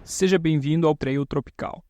Seja bem-vindo ao Trail Tropical.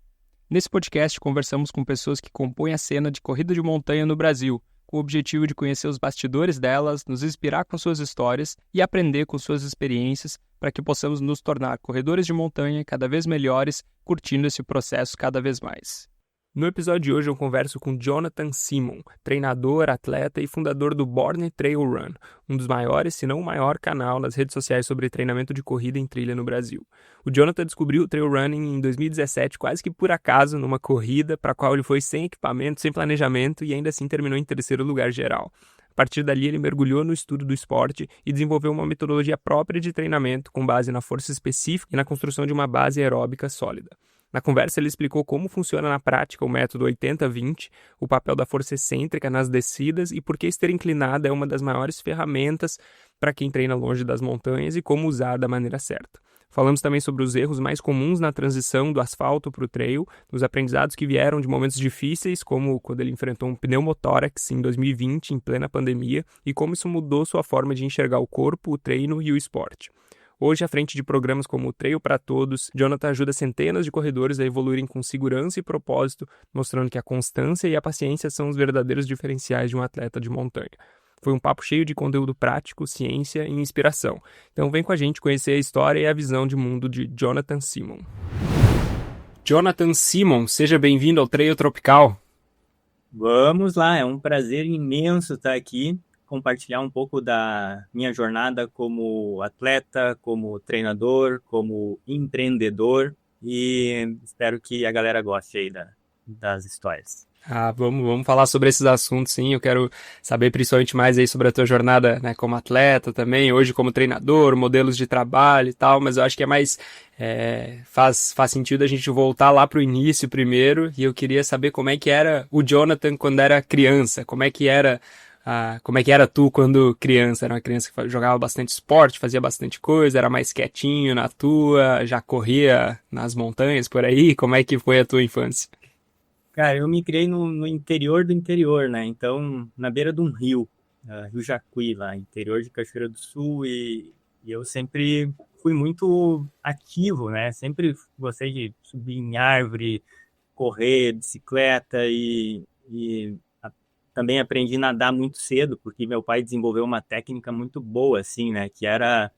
Nesse podcast, conversamos com pessoas que compõem a cena de corrida de montanha no Brasil, com o objetivo de conhecer os bastidores delas, nos inspirar com suas histórias e aprender com suas experiências para que possamos nos tornar corredores de montanha cada vez melhores, curtindo esse processo cada vez mais. No episódio de hoje eu converso com Jonathan Simon, treinador, atleta e fundador do Born Trail Run, um dos maiores, se não o maior canal nas redes sociais sobre treinamento de corrida em trilha no Brasil. O Jonathan descobriu o trail running em 2017 quase que por acaso numa corrida para a qual ele foi sem equipamento, sem planejamento e ainda assim terminou em terceiro lugar geral. A partir dali ele mergulhou no estudo do esporte e desenvolveu uma metodologia própria de treinamento com base na força específica e na construção de uma base aeróbica sólida. Na conversa, ele explicou como funciona na prática o método 80-20, o papel da força excêntrica nas descidas e por que esteira inclinada é uma das maiores ferramentas para quem treina longe das montanhas e como usar da maneira certa. Falamos também sobre os erros mais comuns na transição do asfalto para o trail, os aprendizados que vieram de momentos difíceis, como quando ele enfrentou um pneumotórax em 2020, em plena pandemia, e como isso mudou sua forma de enxergar o corpo, o treino e o esporte. Hoje, à frente de programas como o Trail para Todos, Jonathan ajuda centenas de corredores a evoluírem com segurança e propósito, mostrando que a constância e a paciência são os verdadeiros diferenciais de um atleta de montanha. Foi um papo cheio de conteúdo prático, ciência e inspiração. Então vem com a gente conhecer a história e a visão de mundo de Jonathan Simon. Jonathan Simon, seja bem-vindo ao Trail Tropical. Vamos lá, é um prazer imenso estar aqui, compartilhar um pouco da minha jornada como atleta, como treinador, como empreendedor e espero que a galera goste aí das histórias. Vamos falar sobre esses assuntos, sim. Eu quero saber principalmente mais aí sobre a tua jornada, né, como atleta também, hoje como treinador, modelos de trabalho e tal, mas eu acho que é mais, faz sentido a gente voltar lá pro início primeiro, e eu queria saber como é que era o Jonathan quando era criança, como é que era tu quando criança? Era uma criança que jogava bastante esporte, fazia bastante coisa, era mais quietinho na tua, já corria nas montanhas por aí? Como é que foi a tua infância? Cara, eu me criei no interior do interior, né? Então, na beira de um rio, Rio Jacuí, lá, interior de Cachoeira do Sul, e eu sempre fui muito ativo, né? Sempre gostei de subir em árvore, correr, bicicleta também aprendi a nadar muito cedo, porque meu pai desenvolveu uma técnica muito boa, assim, né? Que era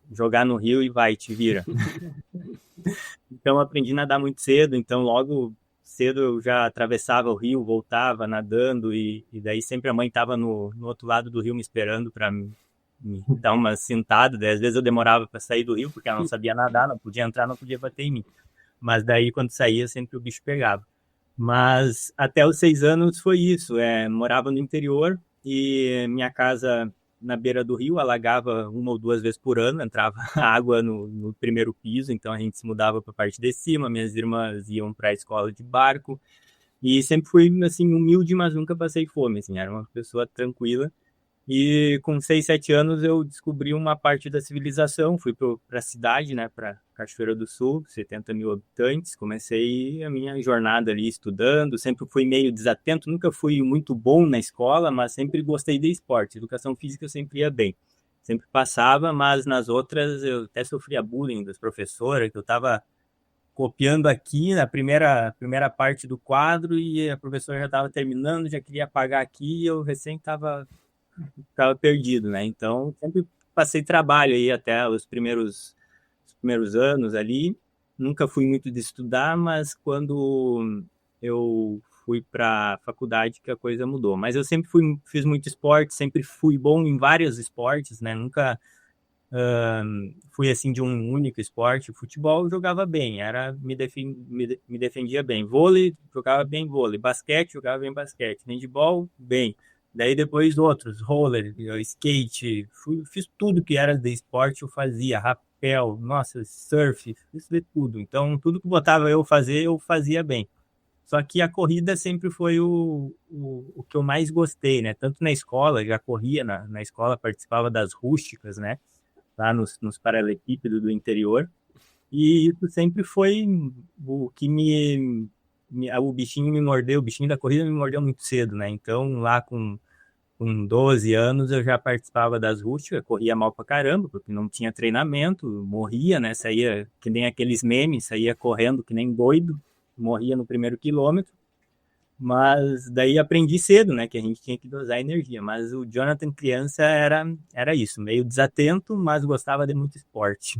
jogar no rio e vai, te vira. Então, aprendi a nadar muito cedo. Então, logo cedo eu já atravessava o rio, voltava nadando. E daí sempre a mãe estava no outro lado do rio me esperando para me dar uma sentada. Daí, às vezes eu demorava para sair do rio, porque ela não sabia nadar, não podia entrar, não podia bater em mim. Mas daí, quando saía, sempre o bicho pegava. Mas até os 6 anos foi isso, morava no interior e minha casa na beira do rio alagava 1 ou 2 vezes por ano, entrava água no primeiro piso, então a gente se mudava para a parte de cima, minhas irmãs iam para a escola de barco e sempre fui assim humilde, mas nunca passei fome, assim, era uma pessoa tranquila. E com 6, 7 anos eu descobri uma parte da civilização, fui para a cidade, né, para Cachoeira do Sul, 70 mil habitantes, comecei a minha jornada ali estudando, sempre fui meio desatento, nunca fui muito bom na escola, mas sempre gostei de esporte, educação física eu sempre ia bem, sempre passava, mas nas outras eu até sofria bullying das professoras, que eu estava copiando aqui na primeira parte do quadro e a professora já estava terminando, já queria apagar aqui e eu recém estava perdido, né? Então, sempre passei trabalho aí até os primeiros anos ali. Nunca fui muito de estudar, mas quando eu fui para a faculdade que a coisa mudou. Mas eu sempre fiz muito esporte, sempre fui bom em vários esportes, né? Nunca fui assim de um único esporte. Futebol eu jogava bem, me defendia bem. Vôlei, jogava bem vôlei. Basquete, jogava bem basquete. Handball, bem. Daí depois outros, roller, skate, fiz tudo que era de esporte eu fazia, rapel, nossa, surf, fiz de tudo. Então, tudo que botava eu fazer, eu fazia bem. Só que a corrida sempre foi o que eu mais gostei, né? Tanto na escola, já corria na escola, participava das rústicas, né? Lá nos paralelepípedos do interior. E isso sempre foi o que o bichinho me mordeu, o bichinho da corrida me mordeu muito cedo, né? Então, lá com com 12 anos eu já participava das rústicas, corria mal pra caramba, porque não tinha treinamento, morria, né? Saía que nem aqueles memes, saía correndo que nem doido, morria no primeiro quilômetro. Mas daí aprendi cedo, né, que a gente tinha que dosar a energia. Mas o Jonathan criança era isso, meio desatento, mas gostava de muito esporte.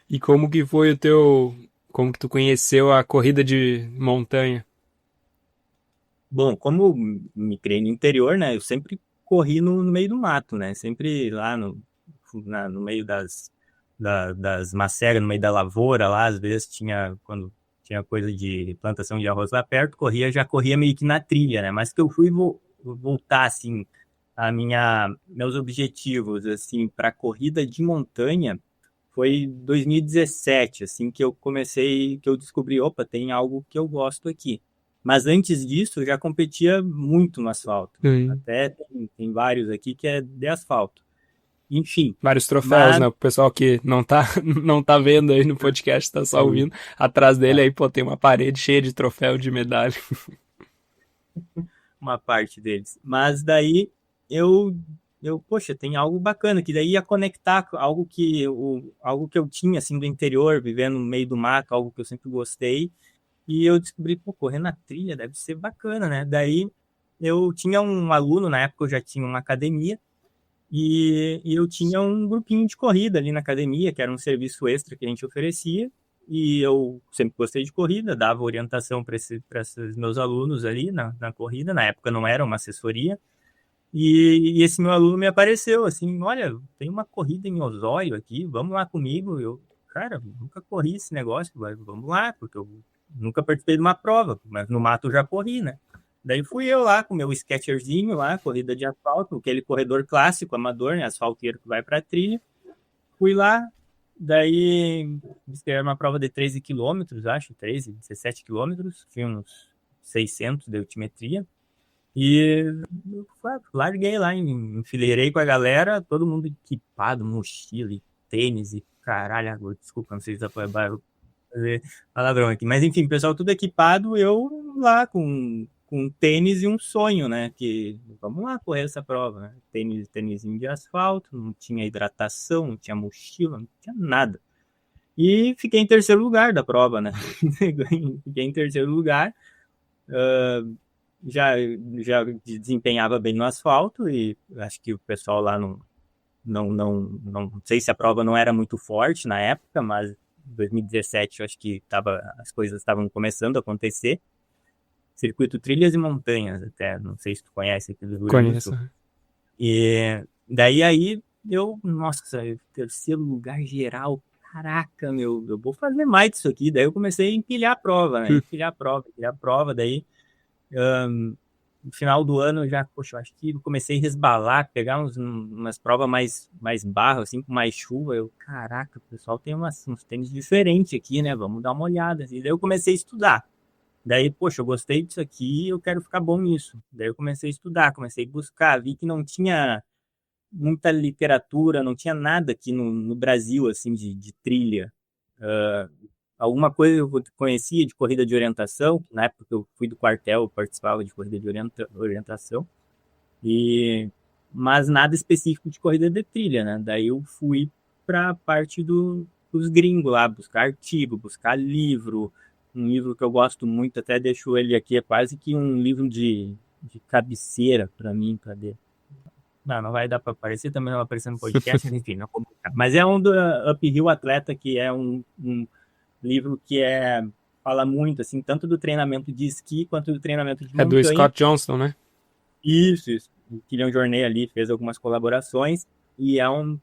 E como que foi o teu... Como que tu conheceu a corrida de montanha? Bom, como me criei no interior, né, eu sempre corri no meio do mato, né, sempre lá no meio das macegas, no meio da lavoura lá, às vezes quando tinha coisa de plantação de arroz lá perto, já corria meio que na trilha, né, mas que eu fui voltar, assim, meus objetivos, assim, para corrida de montanha, foi 2017, assim, que eu descobri, opa, tem algo que eu gosto aqui. Mas antes disso, eu já competia muito no asfalto. Sim. Até tem vários aqui que é de asfalto. Enfim, Vários troféus, mas né? O pessoal que não tá vendo aí no podcast, tá só aí, ouvindo. Atrás dele é, aí, pô, tem uma parede cheia de troféu, de medalha. uma parte deles. Mas daí eu, poxa, tem algo bacana, que daí ia conectar com algo que eu tinha, assim, do interior, vivendo no meio do mato, algo que eu sempre gostei. E eu descobri, pô, correr na trilha deve ser bacana, né? Daí eu tinha um aluno, na época eu já tinha uma academia, e eu tinha um grupinho de corrida ali na academia, que era um serviço extra que a gente oferecia. E eu sempre gostei de corrida, dava orientação para esses meus alunos ali na corrida. Na época não era uma assessoria. E esse meu aluno me apareceu assim: olha, tem uma corrida em Osório aqui, vamos lá comigo. Eu, cara, nunca corri esse negócio, vamos lá, porque eu nunca participei de uma prova, mas no mato eu já corri, né? Daí fui eu lá com meu sketcherzinho lá, corrida de asfalto, aquele corredor clássico, amador, né? Asfalteiro que vai pra trilha. Fui lá, daí era uma prova de 13 quilômetros, acho, 13, 17 quilômetros, tinha uns 600 de altimetria. E eu larguei lá, enfileirei com a galera, todo mundo equipado, mochila, e tênis e caralho, agora, desculpa, não sei se dá pra fazer palavrão aqui. Mas enfim, pessoal tudo equipado, eu lá com tênis e um sonho, né? Que vamos lá correr essa prova, né? Tênisinho de asfalto, não tinha hidratação, não tinha mochila, não tinha nada. E fiquei em terceiro lugar da prova, né? Fiquei em terceiro lugar. Já, já desempenhava bem no asfalto e acho que o pessoal lá não sei se a prova não era muito forte na época, mas em 2017 eu acho que as coisas estavam começando a acontecer. Circuito Trilhas e Montanhas, até, não sei se tu conhece aqui do Rio Grande do Conheço. Sul. E daí aí eu, nossa, terceiro lugar geral, caraca, meu, eu vou fazer mais disso aqui. Daí eu comecei a empilhar a prova, né? Empilhar a prova, daí no final do ano eu já, poxa, eu acho que eu comecei a resbalar, pegar umas provas mais barro, assim, com mais chuva. Eu, caraca, o pessoal tem uns tênis diferentes aqui, né? Vamos dar uma olhada. E daí eu comecei a estudar. Daí, poxa, eu gostei disso aqui, eu quero ficar bom nisso. Daí eu comecei a estudar, comecei a buscar, vi que não tinha muita literatura, não tinha nada aqui no Brasil, assim, de trilha. Alguma coisa eu conhecia de corrida de orientação, na época que eu fui do quartel, eu participava de corrida de orientação, mas nada específico de corrida de trilha, né? Daí eu fui para a parte dos gringos lá, buscar artigo, buscar livro, um livro que eu gosto muito, até deixo ele aqui, é quase que um livro de cabeceira para mim, cadê? Não vai dar para aparecer, também não vai aparecer no podcast, enfim, não vou buscar. Mas é um do Uphill Atleta, que é um livro que fala muito, assim, tanto do treinamento de esqui quanto do treinamento de É do montanha. Scott Johnston, né? Isso. O Kilian Jornet ali fez algumas colaborações e é um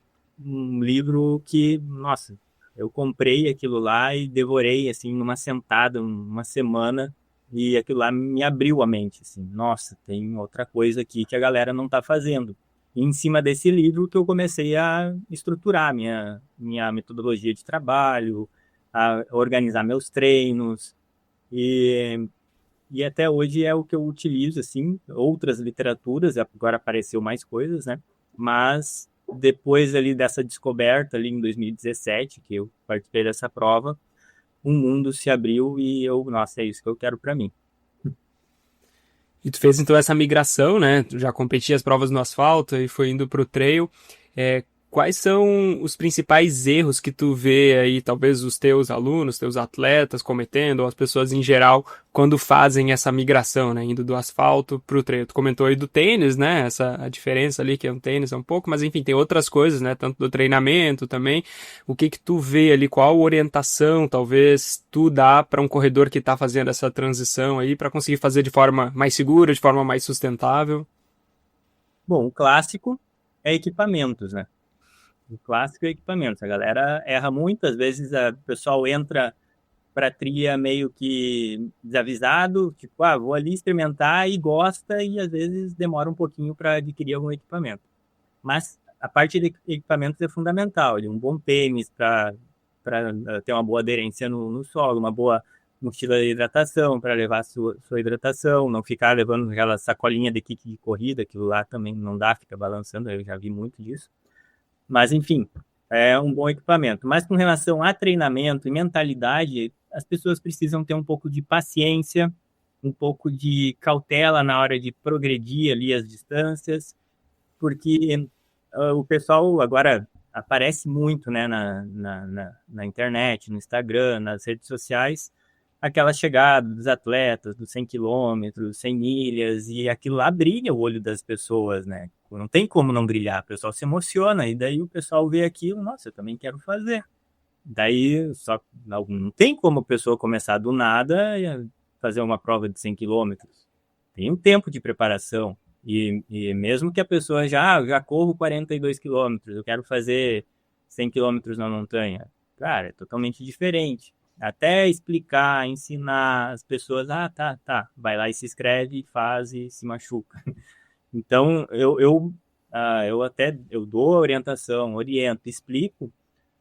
livro que, nossa, eu comprei aquilo lá e devorei, assim, numa sentada, uma semana, e aquilo lá me abriu a mente, assim, nossa, tem outra coisa aqui que a galera não está fazendo. E em cima desse livro que eu comecei a estruturar minha metodologia de trabalho, a organizar meus treinos, e, e até hoje é o que eu utilizo, assim, outras literaturas, agora apareceu mais coisas, né? Mas depois ali dessa descoberta ali em 2017, que eu participei dessa prova, um mundo se abriu e eu, nossa, é isso que eu quero para mim. E tu fez então essa migração, né? Tu já competia as provas no asfalto e foi indo pro trail. Quais são os principais erros que tu vê aí, talvez os teus alunos, teus atletas cometendo, ou as pessoas em geral, quando fazem essa migração, né? Indo do asfalto pro trail. Tu comentou aí do tênis, né? A diferença ali que é um tênis é um pouco, mas enfim, tem outras coisas, né? Tanto do treinamento também. O que tu vê ali, qual orientação talvez tu dá para um corredor que está fazendo essa transição aí para conseguir fazer de forma mais segura, de forma mais sustentável? Bom, o clássico é equipamentos, né? O clássico é equipamentos. A galera erra muito, às vezes o pessoal entra para trilha meio que desavisado, tipo, vou ali experimentar e gosta, e às vezes demora um pouquinho para adquirir algum equipamento. Mas a parte de equipamentos é fundamental, um bom tênis para ter uma boa aderência no solo, uma boa mochila de hidratação para levar sua hidratação, não ficar levando aquela sacolinha de kit de corrida, aquilo lá também não dá, fica balançando, eu já vi muito disso. Mas, enfim, é um bom equipamento. Mas com relação a treinamento e mentalidade, as pessoas precisam ter um pouco de paciência, um pouco de cautela na hora de progredir ali as distâncias, porque o pessoal agora aparece muito, né, na internet, no Instagram, nas redes sociais, aquela chegada dos atletas, dos 100 quilômetros, 100 milhas, e aquilo lá brilha o olho das pessoas, né? Não tem como não brilhar, o pessoal se emociona, e daí o pessoal vê aquilo, nossa, eu também quero fazer. Daí, só não tem como a pessoa começar do nada e fazer uma prova de 100 quilômetros. Tem um tempo de preparação, e mesmo que a pessoa já corro 42 quilômetros, eu quero fazer 100 quilômetros na montanha, cara, é totalmente diferente. Até explicar, ensinar as pessoas, tá, vai lá e se inscreve, faz e se machuca. Então, eu dou a orientação, oriento, explico,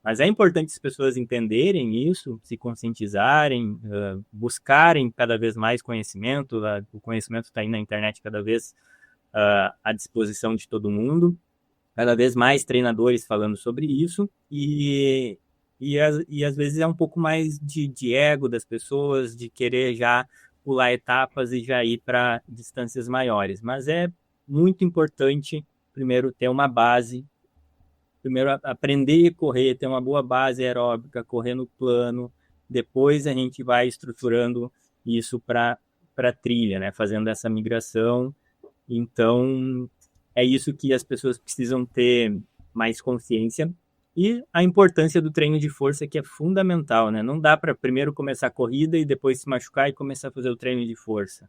mas é importante as pessoas entenderem isso, se conscientizarem, buscarem cada vez mais conhecimento, o conhecimento está aí na internet cada vez à disposição de todo mundo, cada vez mais treinadores falando sobre isso, e às vezes é um pouco mais de ego das pessoas, de querer já pular etapas e já ir para distâncias maiores. Mas é muito importante, primeiro, ter uma base, primeiro aprender a correr, ter uma boa base aeróbica, correr no plano, depois a gente vai estruturando isso para trilha, né? Fazendo essa migração. Então, é isso que as pessoas precisam ter mais consciência. E a importância do treino de força, que é fundamental, né? Não dá para primeiro começar a corrida e depois se machucar e começar a fazer o treino de força.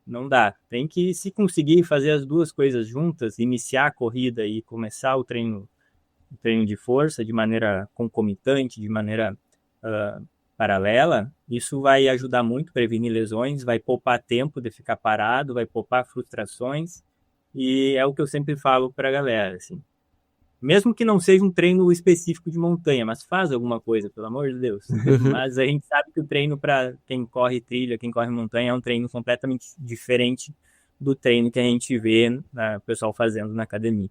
Não dá. Tem que, se conseguir fazer as duas coisas juntas, iniciar a corrida e começar o treino de força de maneira concomitante, de maneira paralela, isso vai ajudar muito a prevenir lesões, vai poupar tempo de ficar parado, vai poupar frustrações, e é o que eu sempre falo para a galera, assim, mesmo que não seja um treino específico de montanha, mas faz alguma coisa, pelo amor de Deus. Mas a gente sabe que o treino para quem corre trilha, quem corre montanha, é um treino completamente diferente do treino que a gente vê o pessoal fazendo na academia.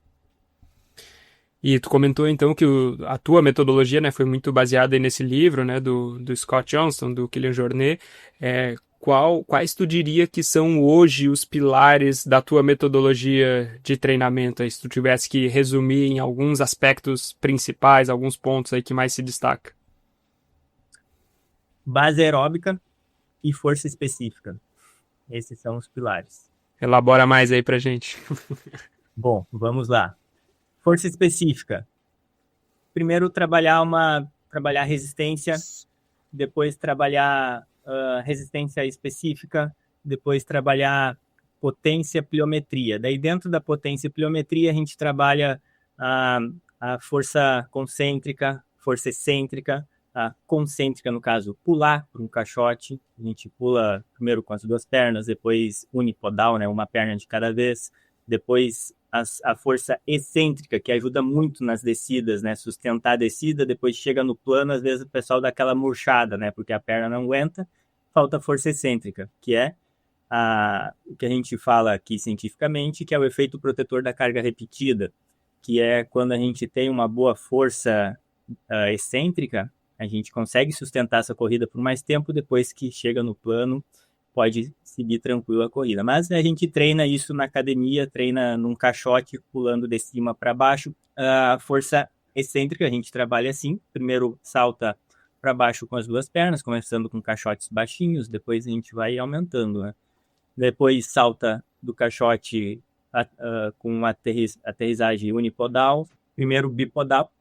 E tu comentou então que a tua metodologia, né, foi muito baseada aí nesse livro, né, do Scott Johnston, do Kilian Jornet. Quais tu diria que são hoje os pilares da tua metodologia de treinamento? Aí, se tu tivesse que resumir em alguns aspectos principais, alguns pontos aí que mais se destaca. Base aeróbica e força específica. Esses são os pilares. Elabora mais aí pra gente. Bom, vamos lá. Força específica. Primeiro trabalhar resistência, depois trabalhar resistência específica, depois trabalhar potência, pliometria. Daí dentro da potência e pliometria a gente trabalha a força concêntrica, força excêntrica, a concêntrica no caso, pular por um caixote. A gente pula primeiro com as duas pernas, depois unipodal, né, uma perna de cada vez, depois a força excêntrica, que ajuda muito nas descidas, né? Sustentar a descida, depois chega no plano, às vezes o pessoal dá aquela murchada, né? Porque a perna não aguenta, falta força excêntrica, que é o que a gente fala aqui cientificamente, que é o efeito protetor da carga repetida, que é quando a gente tem uma boa força excêntrica, a gente consegue sustentar essa corrida por mais tempo, depois que chega no plano, pode seguir tranquilo a corrida. Mas a gente treina isso na academia, treina num caixote, pulando de cima para baixo. A força excêntrica a gente trabalha assim. Primeiro salta para baixo com as duas pernas, começando com caixotes baixinhos, depois a gente vai aumentando, né? Depois salta do caixote com aterrissagem unipodal, primeiro bipodal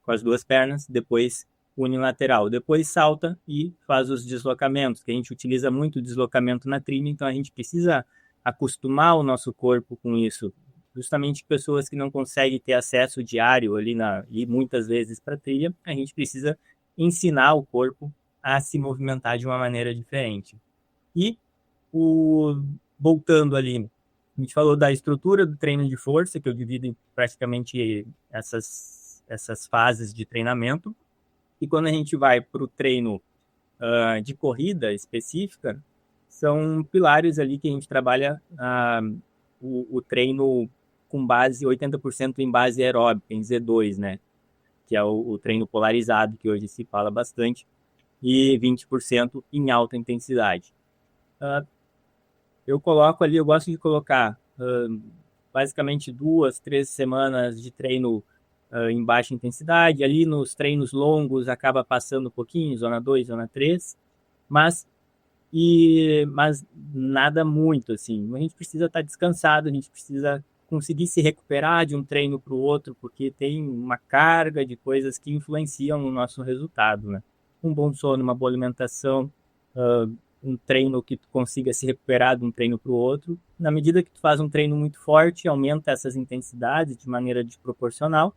com as duas pernas, depois unilateral. Depois salta e faz os deslocamentos, que a gente utiliza muito o deslocamento na trilha, então a gente precisa acostumar o nosso corpo com isso. Justamente pessoas que não conseguem ter acesso diário ali e muitas vezes para a trilha, a gente precisa ensinar o corpo a se movimentar de uma maneira diferente. E voltando ali, a gente falou da estrutura do treino de força, que eu divido em praticamente essas fases de treinamento. E quando a gente vai para o treino de corrida específica, são pilares ali que a gente trabalha o treino com base, 80% em base aeróbica, em Z2, né? Que é o treino polarizado, que hoje se fala bastante, e 20% em alta intensidade. Eu gosto de colocar basicamente 2-3 semanas de treino em baixa intensidade. Ali nos treinos longos acaba passando um pouquinho, zona 2, zona 3, mas nada muito, assim. A gente precisa estar descansado, a gente precisa conseguir se recuperar de um treino para o outro, porque tem uma carga de coisas que influenciam no nosso resultado, né? Um bom sono, uma boa alimentação, um treino que tu consiga se recuperar de um treino para o outro. Na medida que tu faz um treino muito forte, aumenta essas intensidades de maneira desproporcional,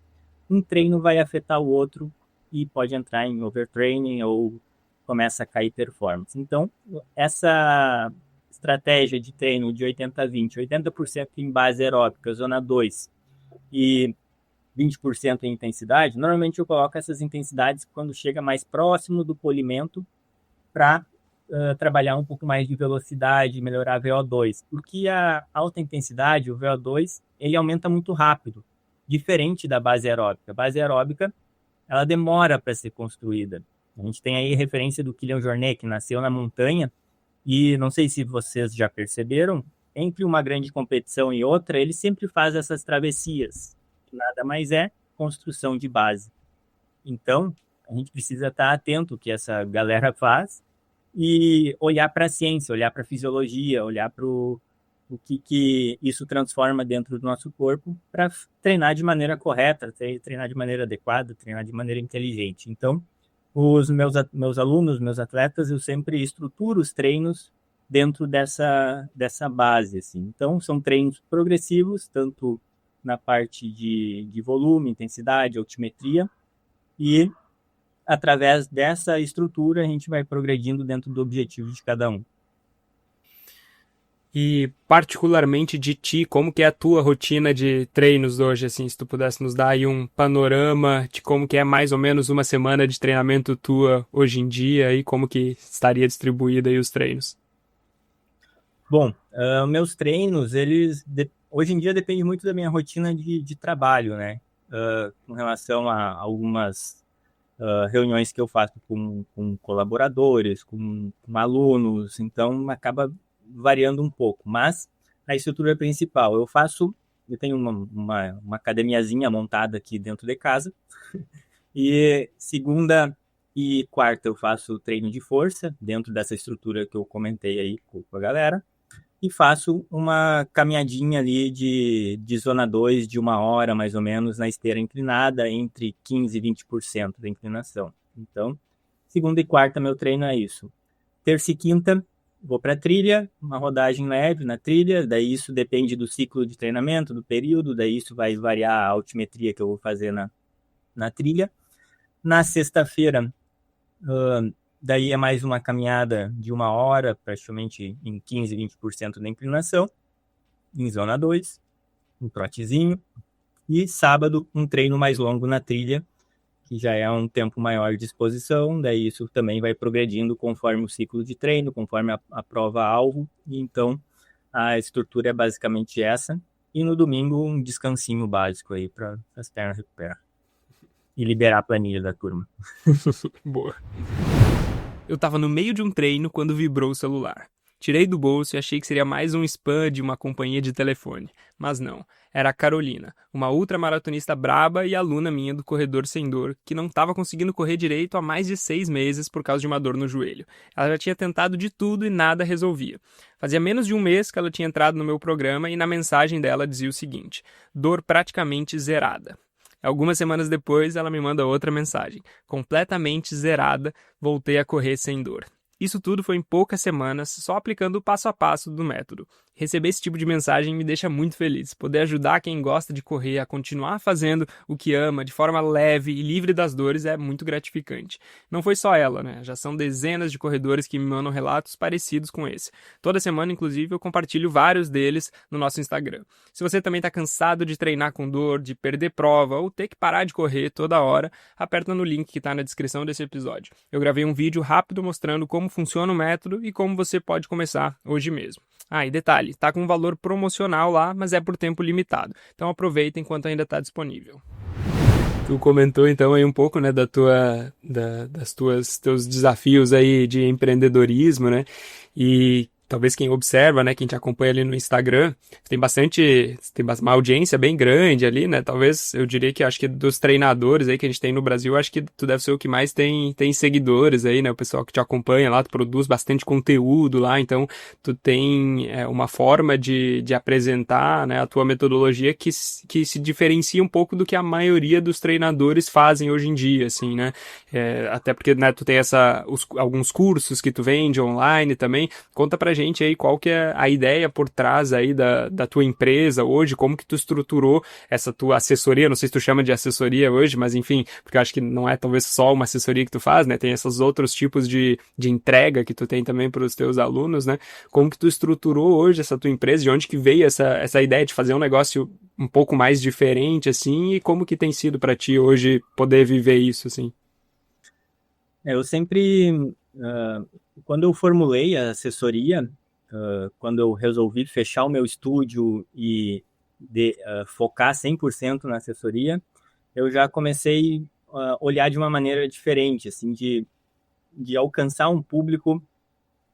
um treino vai afetar o outro e pode entrar em overtraining ou começa a cair performance. Então, essa estratégia de treino de 80-20, 80% em base aeróbica, zona 2, e 20% em intensidade, normalmente eu coloco essas intensidades quando chega mais próximo do polimento para trabalhar um pouco mais de velocidade, melhorar a VO2, porque a alta intensidade, o VO2, ele aumenta muito rápido, diferente da base aeróbica. A base aeróbica, ela demora para ser construída. A gente tem aí referência do Kilian Jornet, que nasceu na montanha, e não sei se vocês já perceberam, entre uma grande competição e outra, ele sempre faz essas travessias, que nada mais é construção de base. Então, a gente precisa estar atento ao que essa galera faz e olhar para a ciência, olhar para a fisiologia, olhar para o que isso transforma dentro do nosso corpo para treinar de maneira correta, treinar de maneira adequada, treinar de maneira inteligente. Então, os meus alunos, meus atletas, eu sempre estruturo os treinos dentro dessa base, assim. Então, são treinos progressivos, tanto na parte de volume, intensidade, altimetria, e através dessa estrutura a gente vai progredindo dentro do objetivo de cada um. E particularmente de ti, como que é a tua rotina de treinos hoje, assim, se tu pudesse nos dar aí um panorama de como que é mais ou menos uma semana de treinamento tua hoje em dia e como que estaria distribuída aí os treinos? Bom, meus treinos, hoje em dia depende muito da minha rotina de trabalho, né? Com relação a algumas reuniões que eu faço com colaboradores, com alunos, então acaba variando um pouco, mas a estrutura principal, eu tenho uma academiazinha montada aqui dentro de casa, e segunda e quarta eu faço treino de força, dentro dessa estrutura que eu comentei aí com a galera, e faço uma caminhadinha ali de zona 2, de 1 hora mais ou menos, na esteira inclinada, entre 15% e 20% da inclinação. Então, segunda e quarta meu treino é isso. Terça e quinta, vou para a trilha, uma rodagem leve na trilha, daí isso depende do ciclo de treinamento, do período, daí isso vai variar a altimetria que eu vou fazer na trilha. Na sexta-feira, daí é mais uma caminhada de 1 hora, praticamente em 15, 20% da inclinação, em zona 2, um trotezinho. E sábado, um treino mais longo na trilha, que já é um tempo maior de exposição, daí isso também vai progredindo conforme o ciclo de treino, conforme a prova-alvo, e então a estrutura é basicamente essa. E no domingo, um descansinho básico aí para as pernas recuperar. E liberar a planilha da turma. Boa. Eu tava no meio de um treino quando vibrou o celular. Tirei do bolso e achei que seria mais um spam de uma companhia de telefone. Mas não, era a Carolina, uma ultramaratonista braba e aluna minha do Corredor Sem Dor, que não estava conseguindo correr direito há mais de 6 meses por causa de uma dor no joelho. Ela já tinha tentado de tudo e nada resolvia. Fazia menos de um mês que ela tinha entrado no meu programa e na mensagem dela dizia o seguinte: dor praticamente zerada. Algumas semanas depois, ela me manda outra mensagem. Completamente zerada, voltei a correr sem dor. Isso tudo foi em poucas semanas, só aplicando o passo a passo do método. Receber esse tipo de mensagem me deixa muito feliz. Poder ajudar quem gosta de correr a continuar fazendo o que ama, de forma leve e livre das dores, é muito gratificante. Não foi só ela, né? Já são dezenas de corredores que me mandam relatos parecidos com esse. Toda semana, inclusive, eu compartilho vários deles no nosso Instagram. Se você também está cansado de treinar com dor, de perder prova ou ter que parar de correr toda hora, aperta no link que está na descrição desse episódio. Eu gravei um vídeo rápido mostrando como funciona o método e como você pode começar hoje mesmo. Ah, e detalhe, tá com um valor promocional lá, mas é por tempo limitado. Então aproveita enquanto ainda está disponível. Tu comentou então aí um pouco, né, teus desafios aí de empreendedorismo, né? E talvez quem observa, né, quem te acompanha ali no Instagram, tem uma audiência bem grande ali, né? Talvez eu diria que acho que dos treinadores aí que a gente tem no Brasil, acho que tu deve ser o que mais tem seguidores aí, né? O pessoal que te acompanha lá, tu produz bastante conteúdo lá, então tu tem uma forma de apresentar, né, a tua metodologia que se diferencia um pouco do que a maioria dos treinadores fazem hoje em dia, assim, né? Até porque, né, tu tem alguns cursos que tu vende online também. Conta pra gente aí qual que é a ideia por trás aí da tua empresa hoje, como que tu estruturou essa tua assessoria, não sei se tu chama de assessoria hoje, mas enfim, porque eu acho que não é talvez só uma assessoria que tu faz, né, tem esses outros tipos de entrega que tu tem também para os teus alunos, né, como que tu estruturou hoje essa tua empresa, de onde que veio essa ideia de fazer um negócio um pouco mais diferente, assim, e como que tem sido para ti hoje poder viver isso, assim? Eu sempre, quando eu formulei a assessoria, quando eu resolvi fechar o meu estúdio e focar 100% na assessoria, eu já comecei a olhar de uma maneira diferente, assim, de alcançar um público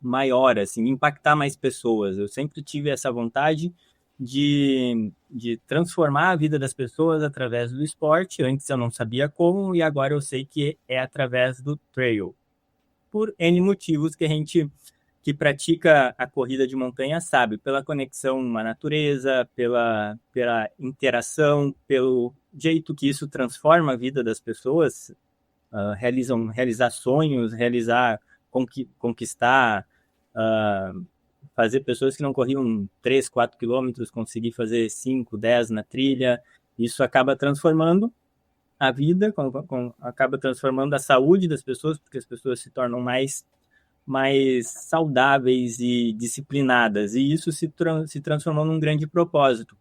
maior, assim, impactar mais pessoas. Eu sempre tive essa vontade de transformar a vida das pessoas através do esporte. Antes eu não sabia como e agora eu sei que é através do trail. Por N motivos que a gente que pratica a corrida de montanha sabe, pela conexão à natureza, pela interação, pelo jeito que isso transforma a vida das pessoas, realizar sonhos, conquistar, fazer pessoas que não corriam 3, 4 quilômetros conseguir fazer 5, 10 na trilha. Isso acaba transformando a vida, acaba transformando a saúde das pessoas, porque as pessoas se tornam mais saudáveis e disciplinadas, e isso se transformou num grande propósito.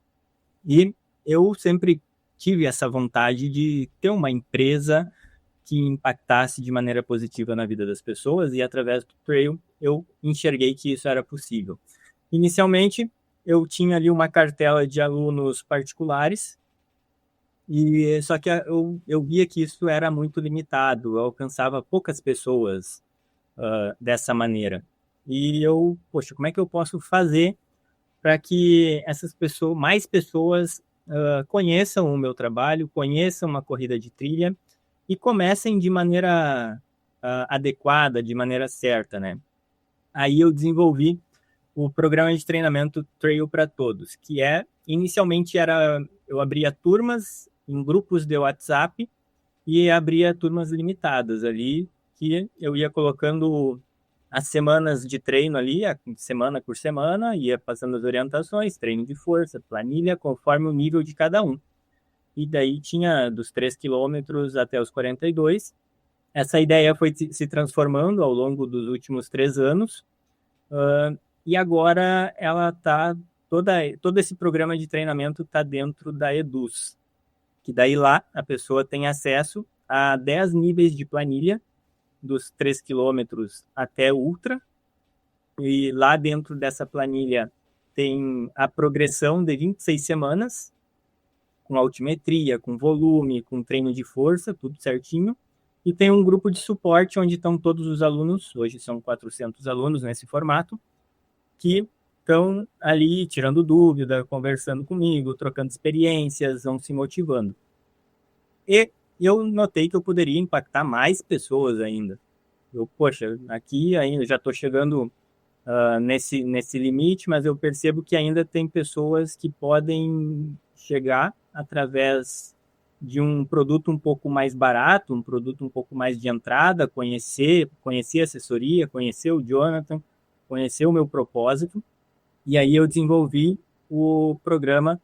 E eu sempre tive essa vontade de ter uma empresa que impactasse de maneira positiva na vida das pessoas, e através do trail eu enxerguei que isso era possível. Inicialmente, eu tinha ali uma cartela de alunos particulares, e só que eu via que isso era muito limitado, eu alcançava poucas pessoas dessa maneira. E poxa, como é que eu posso fazer para que mais pessoas conheçam o meu trabalho, conheçam uma corrida de trilha e comecem de maneira adequada, de maneira certa, né? Aí eu desenvolvi o programa de treinamento Trail para Todos, que inicialmente eu abria turmas em grupos de WhatsApp e abria turmas limitadas ali, que eu ia colocando as semanas de treino ali, semana por semana, ia passando as orientações, treino de força, planilha, conforme o nível de cada um. E daí tinha dos 3 quilômetros até os 42. Essa ideia foi se transformando ao longo dos últimos 3 anos, e agora ela todo esse programa de treinamento está dentro da Eduz, que daí lá a pessoa tem acesso a 10 níveis de planilha, dos 3 quilômetros até ultra, e lá dentro dessa planilha tem a progressão de 26 semanas, com altimetria, com volume, com treino de força, tudo certinho, e tem um grupo de suporte onde estão todos os alunos, hoje são 400 alunos nesse formato, que estão ali tirando dúvida, conversando comigo, trocando experiências, vão se motivando. E eu notei que eu poderia impactar mais pessoas ainda. Poxa, aqui ainda já estou chegando nesse limite, mas eu percebo que ainda tem pessoas que podem chegar através de um produto um pouco mais barato, um produto um pouco mais de entrada, conhecer a assessoria, conhecer o Jonathan, conhecer o meu propósito, e aí eu desenvolvi o programa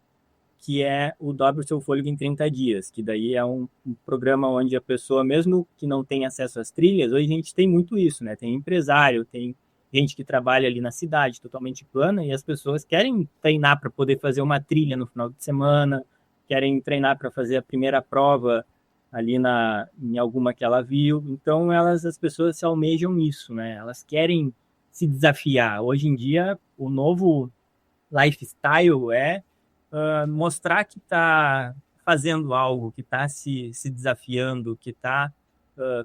que é o Dobre o Seu Fôlego em 30 Dias, que daí é um programa onde a pessoa, mesmo que não tenha acesso às trilhas, hoje a gente tem muito isso, né? Tem empresário, tem gente que trabalha ali na cidade, totalmente plana, e as pessoas querem treinar para poder fazer uma trilha no final de semana, querem treinar para fazer a primeira prova ali em alguma que ela viu. Então, as pessoas se almejam isso, né? Elas querem se desafiar. Hoje em dia, o novo lifestyle é mostrar que está fazendo algo, que está se desafiando, que está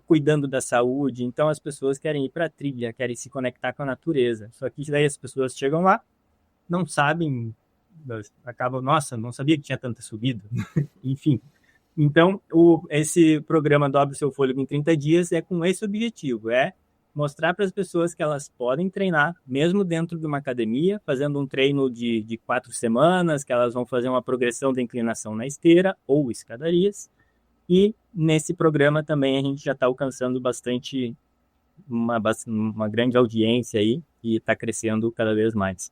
cuidando da saúde. Então as pessoas querem ir para a trilha, querem se conectar com a natureza. Só que daí as pessoas chegam lá, não sabem, acabam, nossa, não sabia que tinha tanta subida. Enfim. Então, esse programa Dobre o Seu Fôlego em 30 Dias é com esse objetivo, é mostrar para as pessoas que elas podem treinar, mesmo dentro de uma academia, fazendo um treino de 4 semanas, que elas vão fazer uma progressão da inclinação na esteira ou escadarias. E nesse programa também a gente já está alcançando uma grande audiência aí e está crescendo cada vez mais.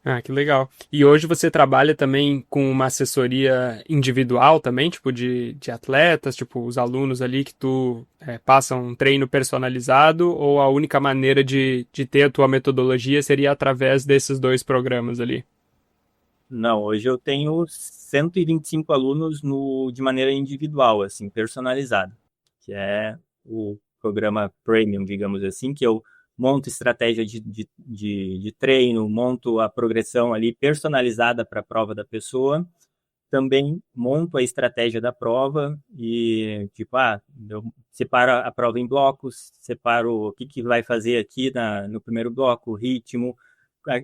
Ah, que legal. E hoje você trabalha também com uma assessoria individual também, tipo de atletas, tipo os alunos ali que tu passa um treino personalizado, ou a única maneira de ter a tua metodologia seria através desses dois programas ali? Não, hoje eu tenho 125 alunos de maneira individual, assim, personalizada, que é o programa Premium, digamos assim, que eu monto estratégia de treino, monto a progressão ali personalizada para a prova da pessoa, também monto a estratégia da prova e, tipo, eu separo a prova em blocos, separo o que vai fazer aqui no primeiro bloco, o ritmo.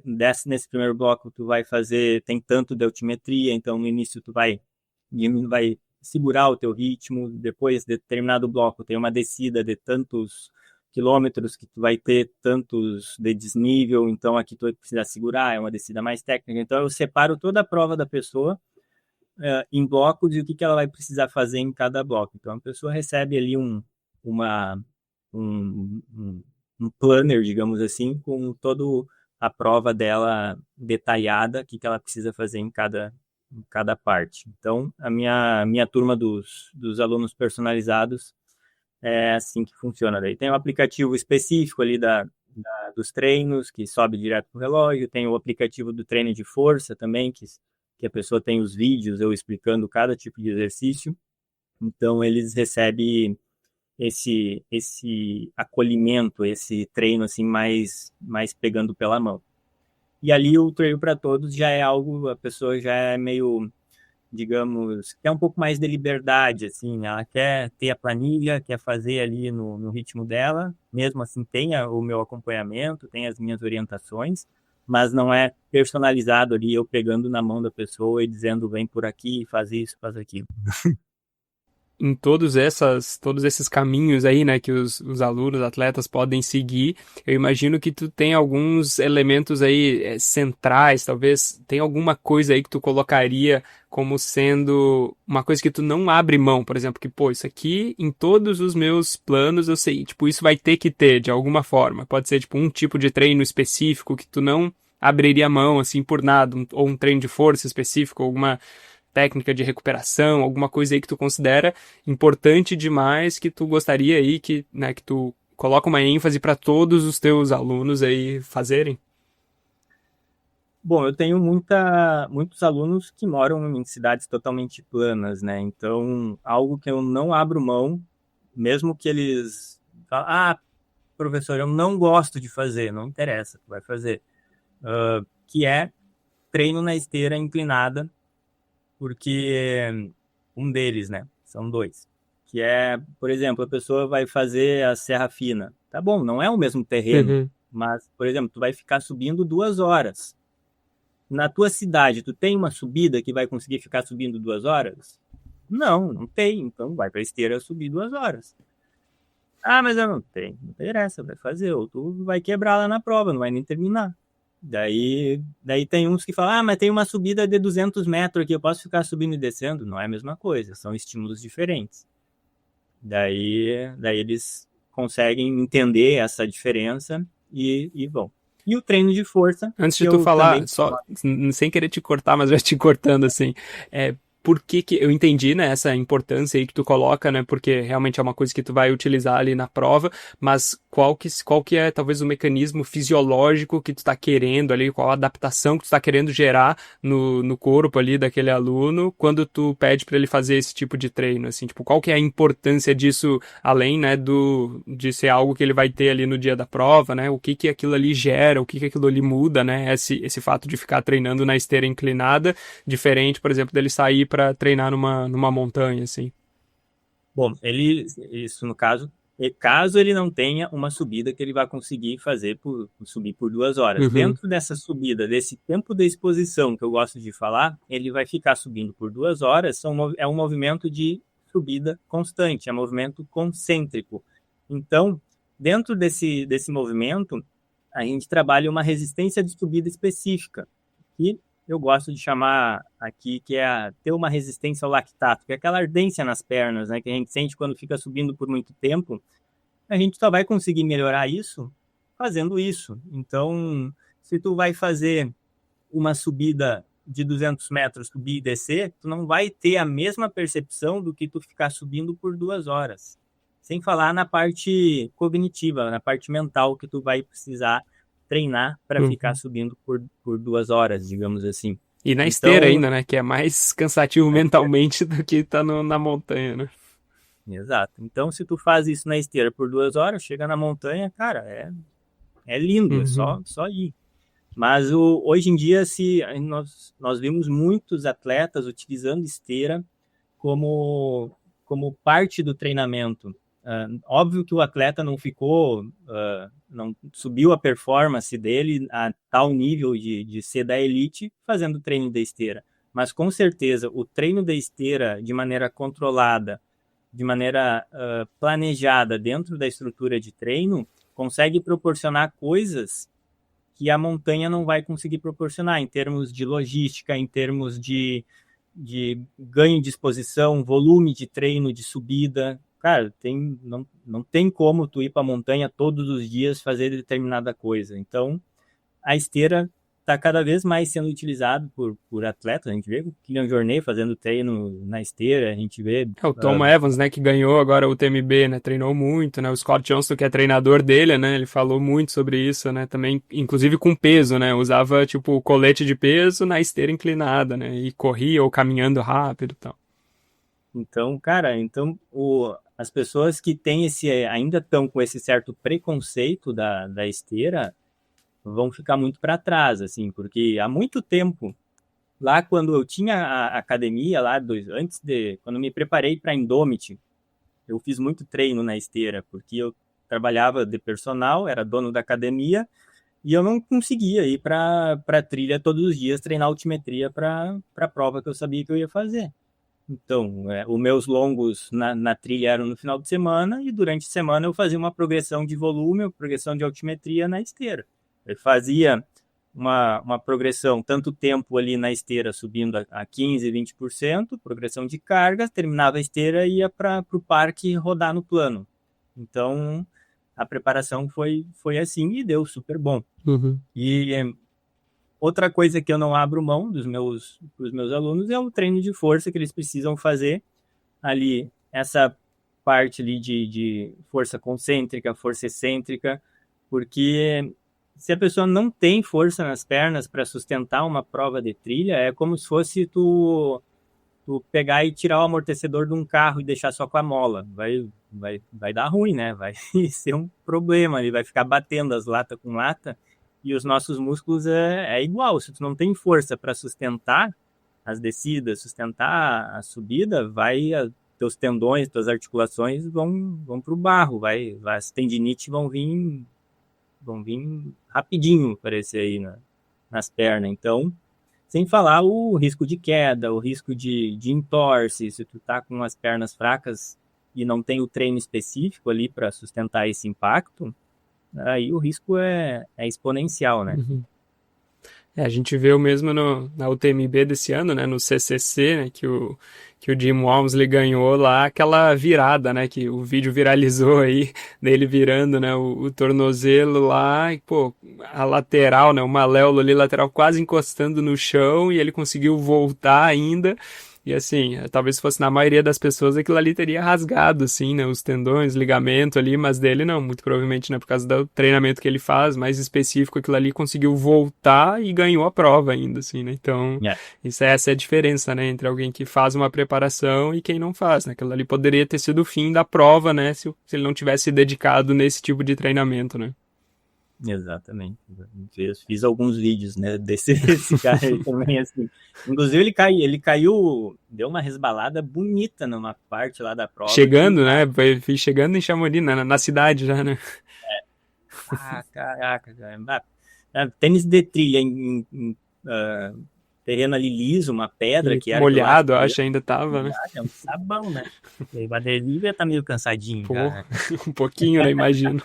Nesse primeiro bloco, tu vai fazer, tem tanto de altimetria, então no início tu vai segurar o teu ritmo, depois de determinado bloco tem uma descida de tantos quilômetros que tu vai ter tantos de desnível, então aqui tu vai precisar segurar, é uma descida mais técnica. Então eu separo toda a prova da pessoa em blocos e o que ela vai precisar fazer em cada bloco. Então, a pessoa recebe ali uma, um, um, um planner, digamos assim, com toda a prova dela detalhada, o que ela precisa fazer em cada parte. Então, a minha turma dos alunos personalizados é assim que funciona. Daí tem um aplicativo específico ali dos treinos, que sobe direto para o relógio, tem o aplicativo do treino de força também, que a pessoa tem os vídeos eu explicando cada tipo de exercício. Então, eles recebem esse acolhimento, esse treino assim mais pegando pela mão. E ali o treino para todos já é algo, a pessoa já é meio, digamos, quer um pouco mais de liberdade, assim, ela quer ter a planilha, quer fazer ali no ritmo dela, mesmo assim tem o meu acompanhamento, tem as minhas orientações, mas não é personalizado ali, eu pegando na mão da pessoa e dizendo, vem por aqui, faz isso, faz aquilo. Em todos esses caminhos aí, né, que os alunos, atletas podem seguir, eu imagino que tu tem alguns elementos aí centrais, talvez tem alguma coisa aí que tu colocaria como sendo uma coisa que tu não abre mão, por exemplo, que, pô, isso aqui em todos os meus planos eu sei, tipo, isso vai ter que ter de alguma forma. Pode ser, tipo, um tipo de treino específico que tu não abriria mão, assim, por nada, ou um treino de força específico, alguma técnica de recuperação, alguma coisa aí que tu considera importante demais, que tu gostaria aí que, né, que tu coloca uma ênfase para todos os teus alunos aí fazerem? Bom, eu tenho muitos alunos que moram em cidades totalmente planas, né? Então, algo que eu não abro mão, mesmo que eles falem, professor, eu não gosto de fazer, não interessa, tu vai fazer, que é treino na esteira inclinada, porque um deles, né? São dois. Que é, por exemplo, a pessoa vai fazer a Serra Fina. Tá bom, não é o mesmo terreno, Uhum. Mas, por exemplo, tu vai ficar subindo 2 horas. Na tua cidade, tu tem uma subida que vai conseguir ficar subindo 2 horas? Não, não tem. Então vai para a esteira subir 2 horas. Ah, mas eu não tenho. Não interessa, vai fazer. Ou tu vai quebrar lá na prova, não vai nem terminar. Daí tem uns que falam, mas tem uma subida de 200 metros aqui, eu posso ficar subindo e descendo? Não é a mesma coisa, são estímulos diferentes. Daí eles conseguem entender essa diferença e vão. E o treino de força, Antes que de tu eu falar, também... só sem querer te cortar, mas já te cortando assim, por que eu entendi, né, essa importância aí que tu coloca, né, porque realmente é uma coisa que tu vai utilizar ali na prova, mas qual que é talvez o mecanismo fisiológico que tu tá querendo ali, qual a adaptação que tu tá querendo gerar no corpo ali daquele aluno quando tu pede para ele fazer esse tipo de treino, assim, tipo, qual que é a importância disso, além, né, de ser algo que ele vai ter ali no dia da prova, né, o que aquilo ali gera, o que aquilo ali muda, né, esse fato de ficar treinando na esteira inclinada, diferente, por exemplo, dele sair para treinar numa montanha, assim. Bom, isso no caso ele não tenha uma subida que ele vai conseguir subir por 2 horas. Uhum. Dentro dessa subida, desse tempo de exposição que eu gosto de falar, ele vai ficar subindo por 2 horas, é um movimento de subida constante, é um movimento concêntrico. Então, dentro desse movimento, a gente trabalha uma resistência de subida específica, que eu gosto de chamar aqui, que é ter uma resistência ao lactato, que é aquela ardência nas pernas, né, que a gente sente quando fica subindo por muito tempo. A gente só vai conseguir melhorar isso fazendo isso. Então, se tu vai fazer uma subida de 200 metros, subir e descer, tu não vai ter a mesma percepção do que tu ficar subindo por 2 horas. Sem falar na parte cognitiva, na parte mental, que tu vai precisar treinar para ficar subindo por 2 horas, digamos assim. E na esteira Então, ainda, né? Que é mais cansativo mentalmente do que tá na montanha, né? exato. Então, se tu faz isso na esteira por 2 horas, chega na montanha, cara, é lindo, é Uhum. só ir. Mas hoje em dia, nós vimos muitos atletas utilizando esteira como parte do treinamento. Óbvio que o atleta não subiu a performance dele a tal nível de ser da elite fazendo treino de esteira. Mas com certeza o treino de esteira de maneira controlada, de maneira planejada dentro da estrutura de treino, consegue proporcionar coisas que a montanha não vai conseguir proporcionar em termos de logística, em termos de ganho de exposição, volume de treino, de subida. Cara, não tem como tu ir para a montanha todos os dias fazer determinada coisa. Então, a esteira está cada vez mais sendo utilizado por atletas. A gente vê o Kilian Jornet fazendo treino na esteira, a gente vê... É o Tom Evans, né, que ganhou agora o TMB, né, treinou muito, né, o Scott Johnston, que é treinador dele, né, ele falou muito sobre isso, né, também, inclusive com peso, né, usava, tipo, colete de peso na esteira inclinada, né, e corria ou caminhando rápido e tal. Então, cara, as pessoas que têm ainda estão com esse certo preconceito da esteira vão ficar muito para trás, assim, porque há muito tempo, lá quando eu tinha a academia, quando eu me preparei para Indomit, eu fiz muito treino na esteira, porque eu trabalhava de personal, era dono da academia, e eu não conseguia ir para trilha todos os dias treinar altimetria para a prova que eu sabia que eu ia fazer. Então, os meus longos na trilha eram no final de semana e durante a semana eu fazia uma progressão de volume, uma progressão de altimetria na esteira. Eu fazia uma progressão, tanto tempo ali na esteira subindo a 15%, 20%, progressão de cargas, terminava a esteira e ia para o parque rodar no plano. Então, a preparação foi assim e deu super bom. Uhum. E outra coisa que eu não abro mão dos meus alunos é o treino de força que eles precisam fazer ali, essa parte ali de força concêntrica, força excêntrica, porque se a pessoa não tem força nas pernas para sustentar uma prova de trilha, é como se fosse tu pegar e tirar o amortecedor de um carro e deixar só com a mola. Vai dar ruim, né? Vai ser um problema, ele vai ficar batendo as latas com lata. E os nossos músculos é igual. Se tu não tem força para sustentar as descidas, sustentar a subida, teus tendões, tuas articulações vão para o barro, as tendinites vão vir vão vir rapidinho aparecer aí nas pernas. Então, sem falar o risco de queda, o risco de entorse, se tu tá com as pernas fracas e não tem o treino específico ali para sustentar esse impacto, aí o risco é exponencial, né? Uhum. A gente viu mesmo na UTMB desse ano, né, no CCC, né, que o Jim Walmsley ganhou lá, aquela virada, né, que o vídeo viralizou aí, dele virando, né, o tornozelo lá, e, pô, a lateral, né, o maléolo ali, lateral quase encostando no chão, e ele conseguiu voltar ainda. E assim, talvez se fosse na maioria das pessoas, aquilo ali teria rasgado, assim, né? Os tendões, ligamento ali, mas dele não, muito provavelmente, né? Por causa do treinamento que ele faz, mais específico, aquilo ali conseguiu voltar e ganhou a prova ainda, assim, né? Então, essa é a diferença, né? Entre alguém que faz uma preparação e quem não faz, né? Aquilo ali poderia ter sido o fim da prova, né? Se ele não tivesse se dedicado nesse tipo de treinamento, né? Exatamente. Fiz alguns vídeos, né, desse cara aí também, assim. Inclusive ele caiu, deu uma resbalada bonita numa parte lá da prova. Chegando, né? Foi chegando em Chamonix, na cidade já, né? Caraca, cara. Tênis de trilha em terreno ali liso, uma pedra E que era molhado, acho, ainda tava, né? É um sabão, né? E aí o Badelive tá meio cansadinho. Pô, Já, né? um pouquinho, né? Imagino.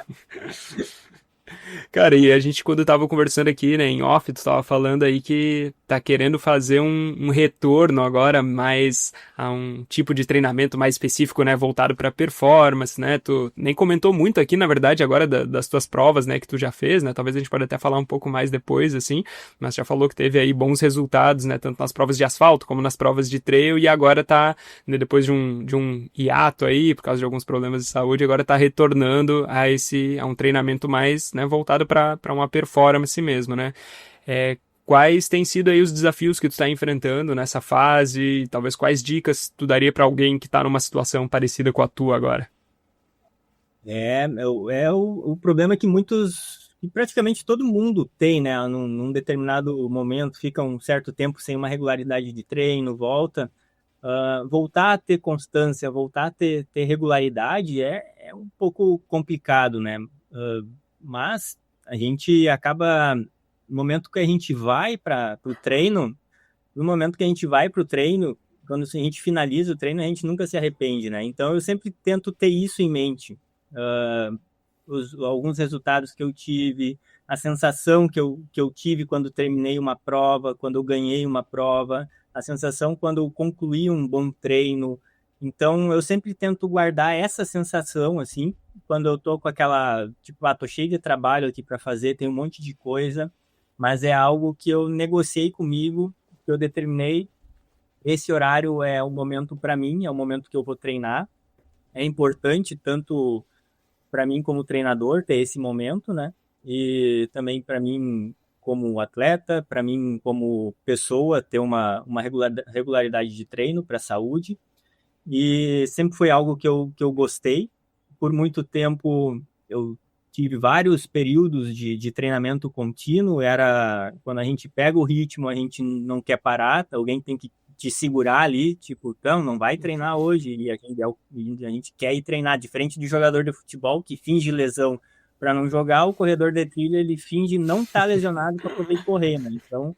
Cara, e a gente, quando tava conversando aqui, né, em off, tu tava falando aí que tá querendo fazer um retorno agora mais a um tipo de treinamento mais específico, né, voltado pra performance, né? Tu nem comentou muito aqui, na verdade, agora das tuas provas, né, que tu já fez, né? Talvez a gente pode até falar um pouco mais depois, assim, mas já falou que teve aí bons resultados, né, tanto nas provas de asfalto como nas provas de trail, e agora tá, né, depois de um hiato aí, por causa de alguns problemas de saúde, agora tá retornando a um treinamento mais, né, voltado para uma performance mesmo, né? Quais têm sido aí os desafios que tu está enfrentando nessa fase? Talvez quais dicas tu daria para alguém que está numa situação parecida com a tua agora? O problema que que praticamente todo mundo tem, né? Num determinado momento, fica um certo tempo sem uma regularidade de treino, volta. Voltar a ter constância, voltar a ter regularidade é um pouco complicado, né? Mas a gente acaba, no momento que a gente vai para o treino, no momento que a gente vai para o treino, quando a gente finaliza o treino, a gente nunca se arrepende, né? Então eu sempre tento ter isso em mente. Alguns resultados que eu tive, a sensação que eu tive quando terminei uma prova, quando eu ganhei uma prova, a sensação quando eu concluí um bom treino. Então, eu sempre tento guardar essa sensação, assim, quando eu tô com aquela, tipo, tô cheio de trabalho aqui para fazer, tem um monte de coisa, mas é algo que eu negociei comigo, que eu determinei. Esse horário é o momento para mim, é o momento que eu vou treinar. É importante tanto para mim como treinador ter esse momento, né? E também para mim como atleta, para mim como pessoa ter uma regularidade de treino para a saúde. E sempre foi algo que eu gostei. Por muito tempo eu tive vários períodos de treinamento contínuo. Era quando a gente pega o ritmo, a gente não quer parar, alguém tem que te segurar ali, tipo, então, não vai treinar hoje, e a gente quer ir treinar, diferente de jogador de futebol que finge lesão para não jogar, o corredor de trilha, ele finge não estar tá lesionado para poder correr, né? Então,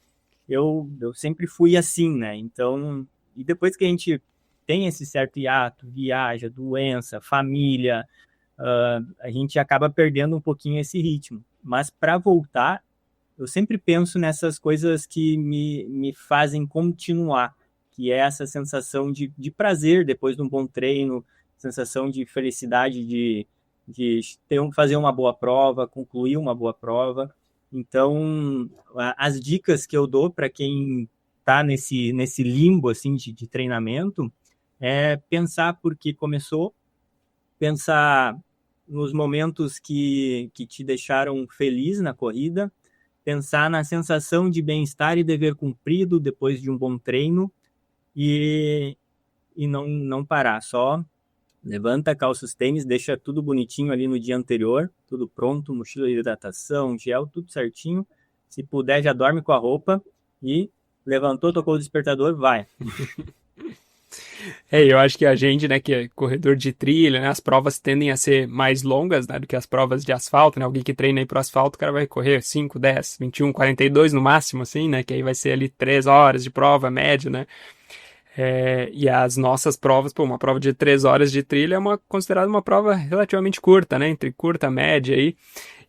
eu sempre fui assim, né? Então, e depois que a gente tem esse certo hiato, viaja, doença, família, a gente acaba perdendo um pouquinho esse ritmo. Mas para voltar, eu sempre penso nessas coisas que me fazem continuar, que é essa sensação de prazer depois de um bom treino, sensação de felicidade de fazer uma boa prova, concluir uma boa prova. Então, as dicas que eu dou para quem está nesse limbo assim, de treinamento é pensar por que começou, pensar nos momentos que te deixaram feliz na corrida, pensar na sensação de bem-estar e dever cumprido depois de um bom treino e não parar, só levanta, calça os tênis, deixa tudo bonitinho ali no dia anterior, tudo pronto, mochila de hidratação, gel, tudo certinho. Se puder, já dorme com a roupa e levantou, tocou o despertador, vai. Eu acho que a gente, né, que é corredor de trilha, né, as provas tendem a ser mais longas, né, do que as provas de asfalto, né, alguém que treina aí pro asfalto, o cara vai correr 5, 10, 21, 42 no máximo, assim, né, que aí vai ser ali 3 horas de prova média, né, e as nossas provas, pô, uma prova de 3 horas de trilha é considerada uma prova relativamente curta, né, entre curta, média aí.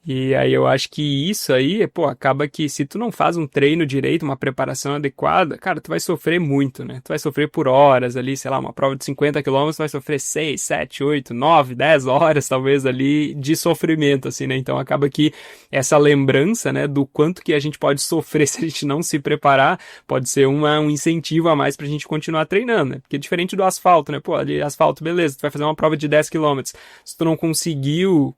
E aí eu acho que isso aí, pô, acaba que se tu não faz um treino direito, uma preparação adequada, cara, tu vai sofrer muito, né? Tu vai sofrer por horas ali, sei lá, uma prova de 50 quilômetros, tu vai sofrer 6, 7, 8, 9, 10 horas talvez ali de sofrimento, assim, né? Então acaba que essa lembrança, né, do quanto que a gente pode sofrer se a gente não se preparar, pode ser um incentivo a mais pra gente continuar treinando, né? Porque diferente do asfalto, né? Pô, ali asfalto, beleza, tu vai fazer uma prova de 10 quilômetros. Se tu não conseguiu,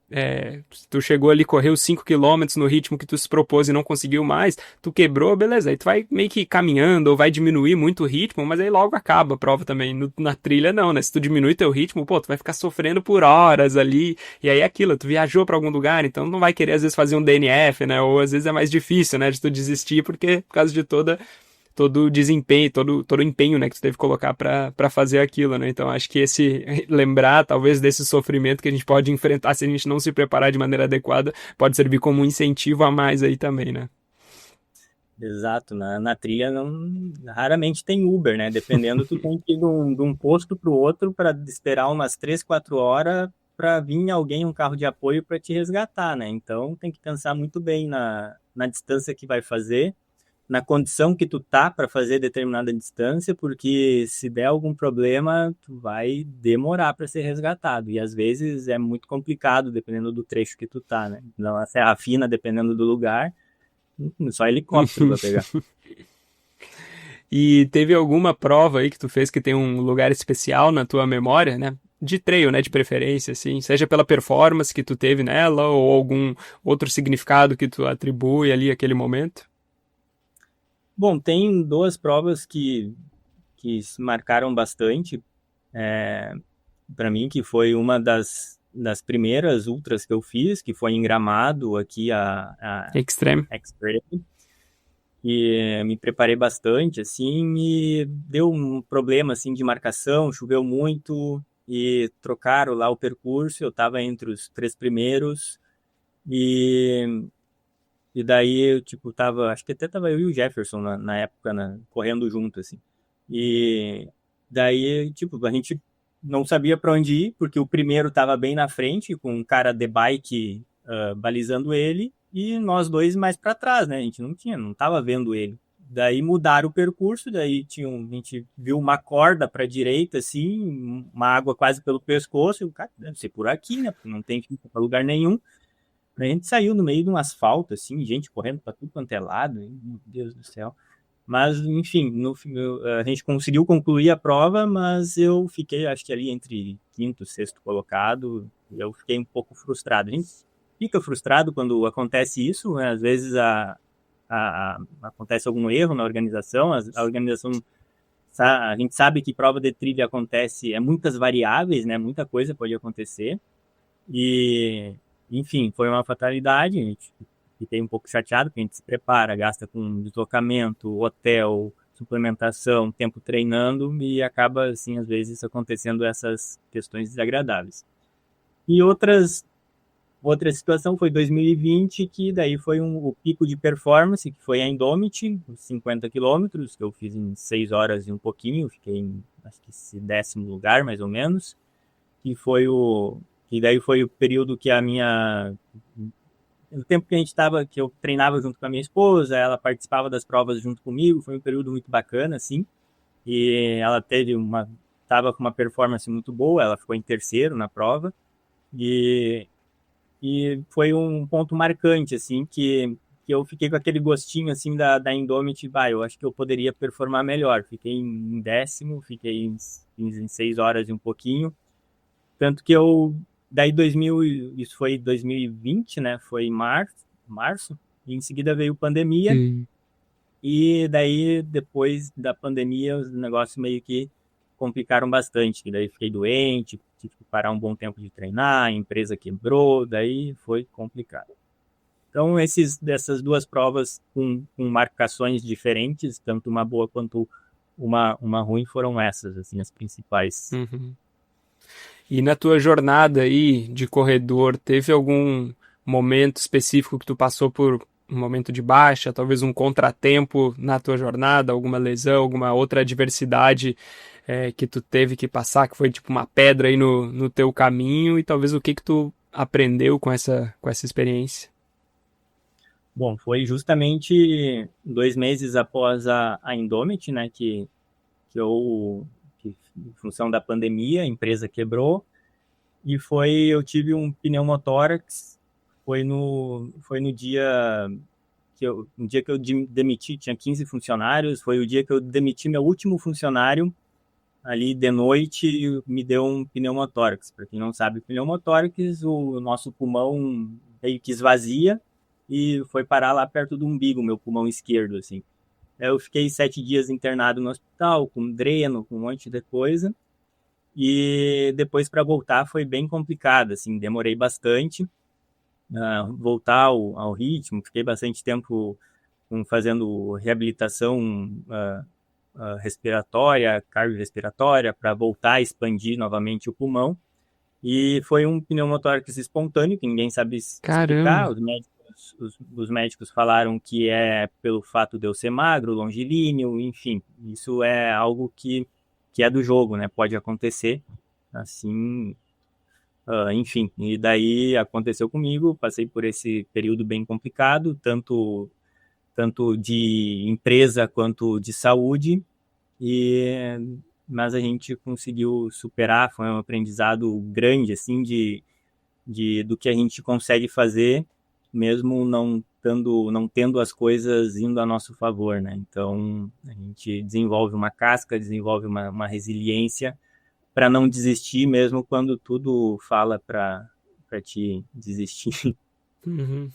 se tu chegou ali, correu 5 quilômetros no ritmo que tu se propôs e não conseguiu mais, tu quebrou, beleza, aí tu vai meio que caminhando ou vai diminuir muito o ritmo, mas aí logo acaba a prova também. Na trilha não, né? Se tu diminui teu ritmo, pô, tu vai ficar sofrendo por horas ali, e aí é aquilo, tu viajou pra algum lugar, então não vai querer às vezes fazer um DNF, né? Ou às vezes é mais difícil, né, de tu desistir, porque por causa de todo o desempenho, todo o empenho, né, que tu teve que colocar para fazer aquilo, né? Então acho que esse lembrar talvez desse sofrimento que a gente pode enfrentar se a gente não se preparar de maneira adequada, pode servir como um incentivo a mais aí também, né? Exato, na trilha não, raramente tem Uber, né? Dependendo, tu tem que ir de um posto para o outro para esperar umas 3, 4 horas para vir alguém, um carro de apoio para te resgatar, né? Então tem que pensar muito bem na distância que vai fazer, na condição que tu tá para fazer determinada distância, porque se der algum problema, tu vai demorar para ser resgatado. E às vezes é muito complicado, dependendo do trecho que tu tá, né? Não, a Serra Fina, dependendo do lugar, só helicóptero para pegar. E teve alguma prova aí que tu fez que tem um lugar especial na tua memória, né? De trail, né? De preferência, assim. Seja pela performance que tu teve nela ou algum outro significado que tu atribui ali àquele momento. Bom, tem duas provas que se marcaram bastante para mim, que foi uma das primeiras ultras que eu fiz, que foi em Gramado, aqui a Extreme. X-Treme. E me preparei bastante, assim, e deu um problema, assim, de marcação, choveu muito, e trocaram lá o percurso, eu estava entre os 3 primeiros, e, e daí eu, tipo, acho que até tava eu e o Jefferson na época, correndo junto, assim. E daí, tipo, a gente não sabia para onde ir, porque o primeiro estava bem na frente, com um cara de bike balizando ele, e nós dois mais para trás, né? A gente não tava vendo ele. Daí mudaram o percurso, daí a gente viu uma corda para a direita, assim, uma água quase pelo pescoço, e o cara, deve ser por aqui, né? Porque não tem fita para lugar nenhum. A gente saiu no meio de um asfalto, assim, gente correndo para tudo quanto é lado, meu Deus do céu. Mas, enfim, a gente conseguiu concluir a prova, mas eu fiquei, acho que ali entre quinto e sexto colocado, eu fiquei um pouco frustrado. A gente fica frustrado quando acontece isso, né? Às vezes acontece algum erro na organização, a organização, a gente sabe que prova de trilha acontece, muitas variáveis, né? Muita coisa pode acontecer, e, enfim, foi uma fatalidade, a gente fiquei um pouco chateado, porque a gente se prepara, gasta com deslocamento, hotel, suplementação, tempo treinando, e acaba, assim, às vezes acontecendo essas questões desagradáveis. E outra situação foi 2020, que daí foi o pico de performance, que foi a Indomit, os 50 quilômetros, que eu fiz em 6 horas e um pouquinho, fiquei em, acho que, 10º lugar, mais ou menos, que daí foi o período que o tempo que que eu treinava junto com a minha esposa, ela participava das provas junto comigo, foi um período muito bacana, assim, e ela estava com uma performance muito boa, ela ficou em terceiro na prova, e, e foi um ponto marcante, assim, que eu fiquei com aquele gostinho, assim, da Indomit, eu acho que eu poderia performar melhor, fiquei em 10º, fiquei em 6 horas e um pouquinho, tanto que daí isso foi 2020, né? Foi em março, e em seguida veio pandemia, Sim. e daí depois da pandemia os negócios meio que complicaram bastante, que daí fiquei doente, tive que parar um bom tempo de treinar, a empresa quebrou, daí foi complicado. Então, dessas duas provas com marcações diferentes, tanto uma boa quanto uma ruim foram essas, assim, as principais. Uhum. E na tua jornada aí de corredor, teve algum momento específico que tu passou por um momento de baixa, talvez um contratempo na tua jornada, alguma lesão, alguma outra adversidade que tu teve que passar, que foi tipo uma pedra aí no teu caminho, e talvez o que que tu aprendeu com essa experiência? Bom, foi justamente 2 meses após a Indomit, né, que em função da pandemia, a empresa quebrou, e eu tive um pneumotórax, foi no dia no dia que eu demiti, tinha 15 funcionários, foi o dia que eu demiti meu último funcionário, ali de noite, me deu um pneumotórax. Para quem não sabe, pneumotórax, o nosso pulmão meio que esvazia e foi parar lá perto do umbigo, meu pulmão esquerdo, assim. Eu fiquei 7 dias internado no hospital, com dreno, com um monte de coisa. E depois para voltar foi bem complicado, assim, demorei bastante voltar ao ritmo, fiquei bastante tempo fazendo reabilitação respiratória, cardiorrespiratória, para voltar a expandir novamente o pulmão. E foi um pneumotórax espontâneo, que ninguém sabe explicar. Caramba! Os médicos falaram que é pelo fato de eu ser magro, longilíneo, enfim. Isso é algo que é do jogo, né? Pode acontecer. Assim, enfim. E daí aconteceu comigo, passei por esse período bem complicado, tanto de empresa quanto de saúde, e mas a gente conseguiu superar, foi um aprendizado grande, assim, do que a gente consegue fazer, mesmo não tendo as coisas indo a nosso favor, né? Então, a gente desenvolve uma casca, desenvolve uma resiliência para não desistir, mesmo quando tudo fala para te desistir. Uhum.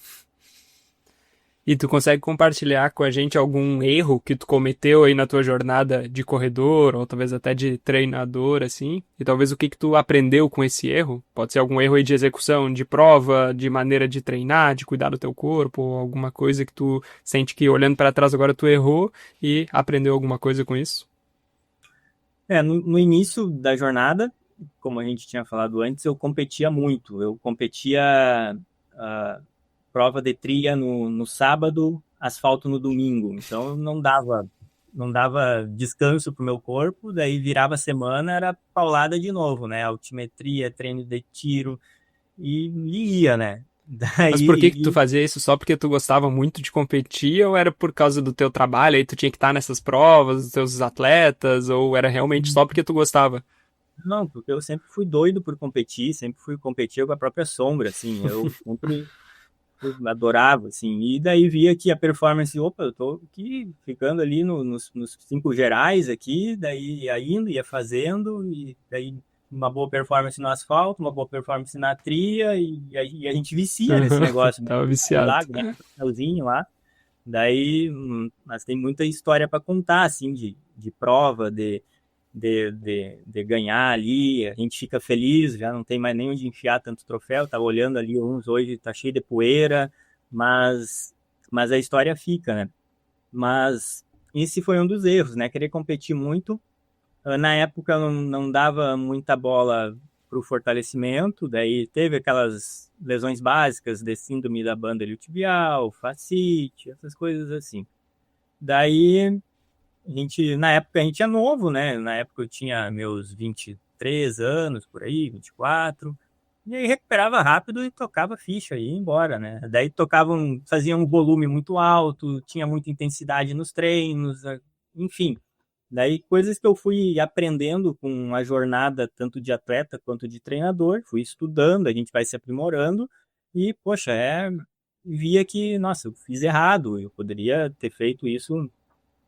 E tu consegue compartilhar com a gente algum erro que tu cometeu aí na tua jornada de corredor, ou talvez até de treinador, assim? E talvez o que que tu aprendeu com esse erro? Pode ser algum erro aí de execução, de prova, de maneira de treinar, de cuidar do teu corpo, ou alguma coisa que tu sente que olhando para trás agora tu errou e aprendeu alguma coisa com isso? No início da jornada, como a gente tinha falado antes, eu competia muito. Eu competia prova de trilha no sábado, asfalto no domingo. Então não dava descanso para o meu corpo. Daí virava semana, era paulada de novo, né? Altimetria, treino de tiro e ia, né? Mas por que que tu Daí, fazia isso? Só porque tu gostava muito de competir, ou era por causa do teu trabalho, aí tu tinha que estar nessas provas, dos teus atletas, ou era realmente só porque tu gostava? não, porque eu sempre fui doido por competir, sempre fui competir com a própria sombra, assim. Eu sempre adorava, assim, e daí via que a performance, opa, eu tô aqui ficando ali nos 5 gerais aqui, daí ia fazendo, e daí uma boa performance no asfalto, uma boa performance na trilha, e a gente vicia nesse negócio, né? Tava Aí lá, viciado. ganha um troféuzinho lá, daí, mas tem muita história para contar, assim, de prova, de ganhar ali, a gente fica feliz, já não tem mais nem onde enfiar tanto troféu, tá olhando ali uns hoje, tá cheio de poeira, mas, mas a história fica, né? Mas esse foi um dos erros, né? Querer competir muito. Na época eu não dava muita bola pro fortalecimento, daí teve aquelas lesões básicas de síndrome da banda iliotibial, fascite, essas coisas assim. Daí na época a gente é novo, né? Na época eu tinha meus 23 anos, por aí, 24. E aí recuperava rápido e tocava ficha e ia embora, né? Daí fazia um volume muito alto, tinha muita intensidade nos treinos, enfim. Daí coisas que eu fui aprendendo com a jornada tanto de atleta quanto de treinador, fui estudando, a gente vai se aprimorando e, poxa, via que, nossa, eu fiz errado, eu poderia ter feito isso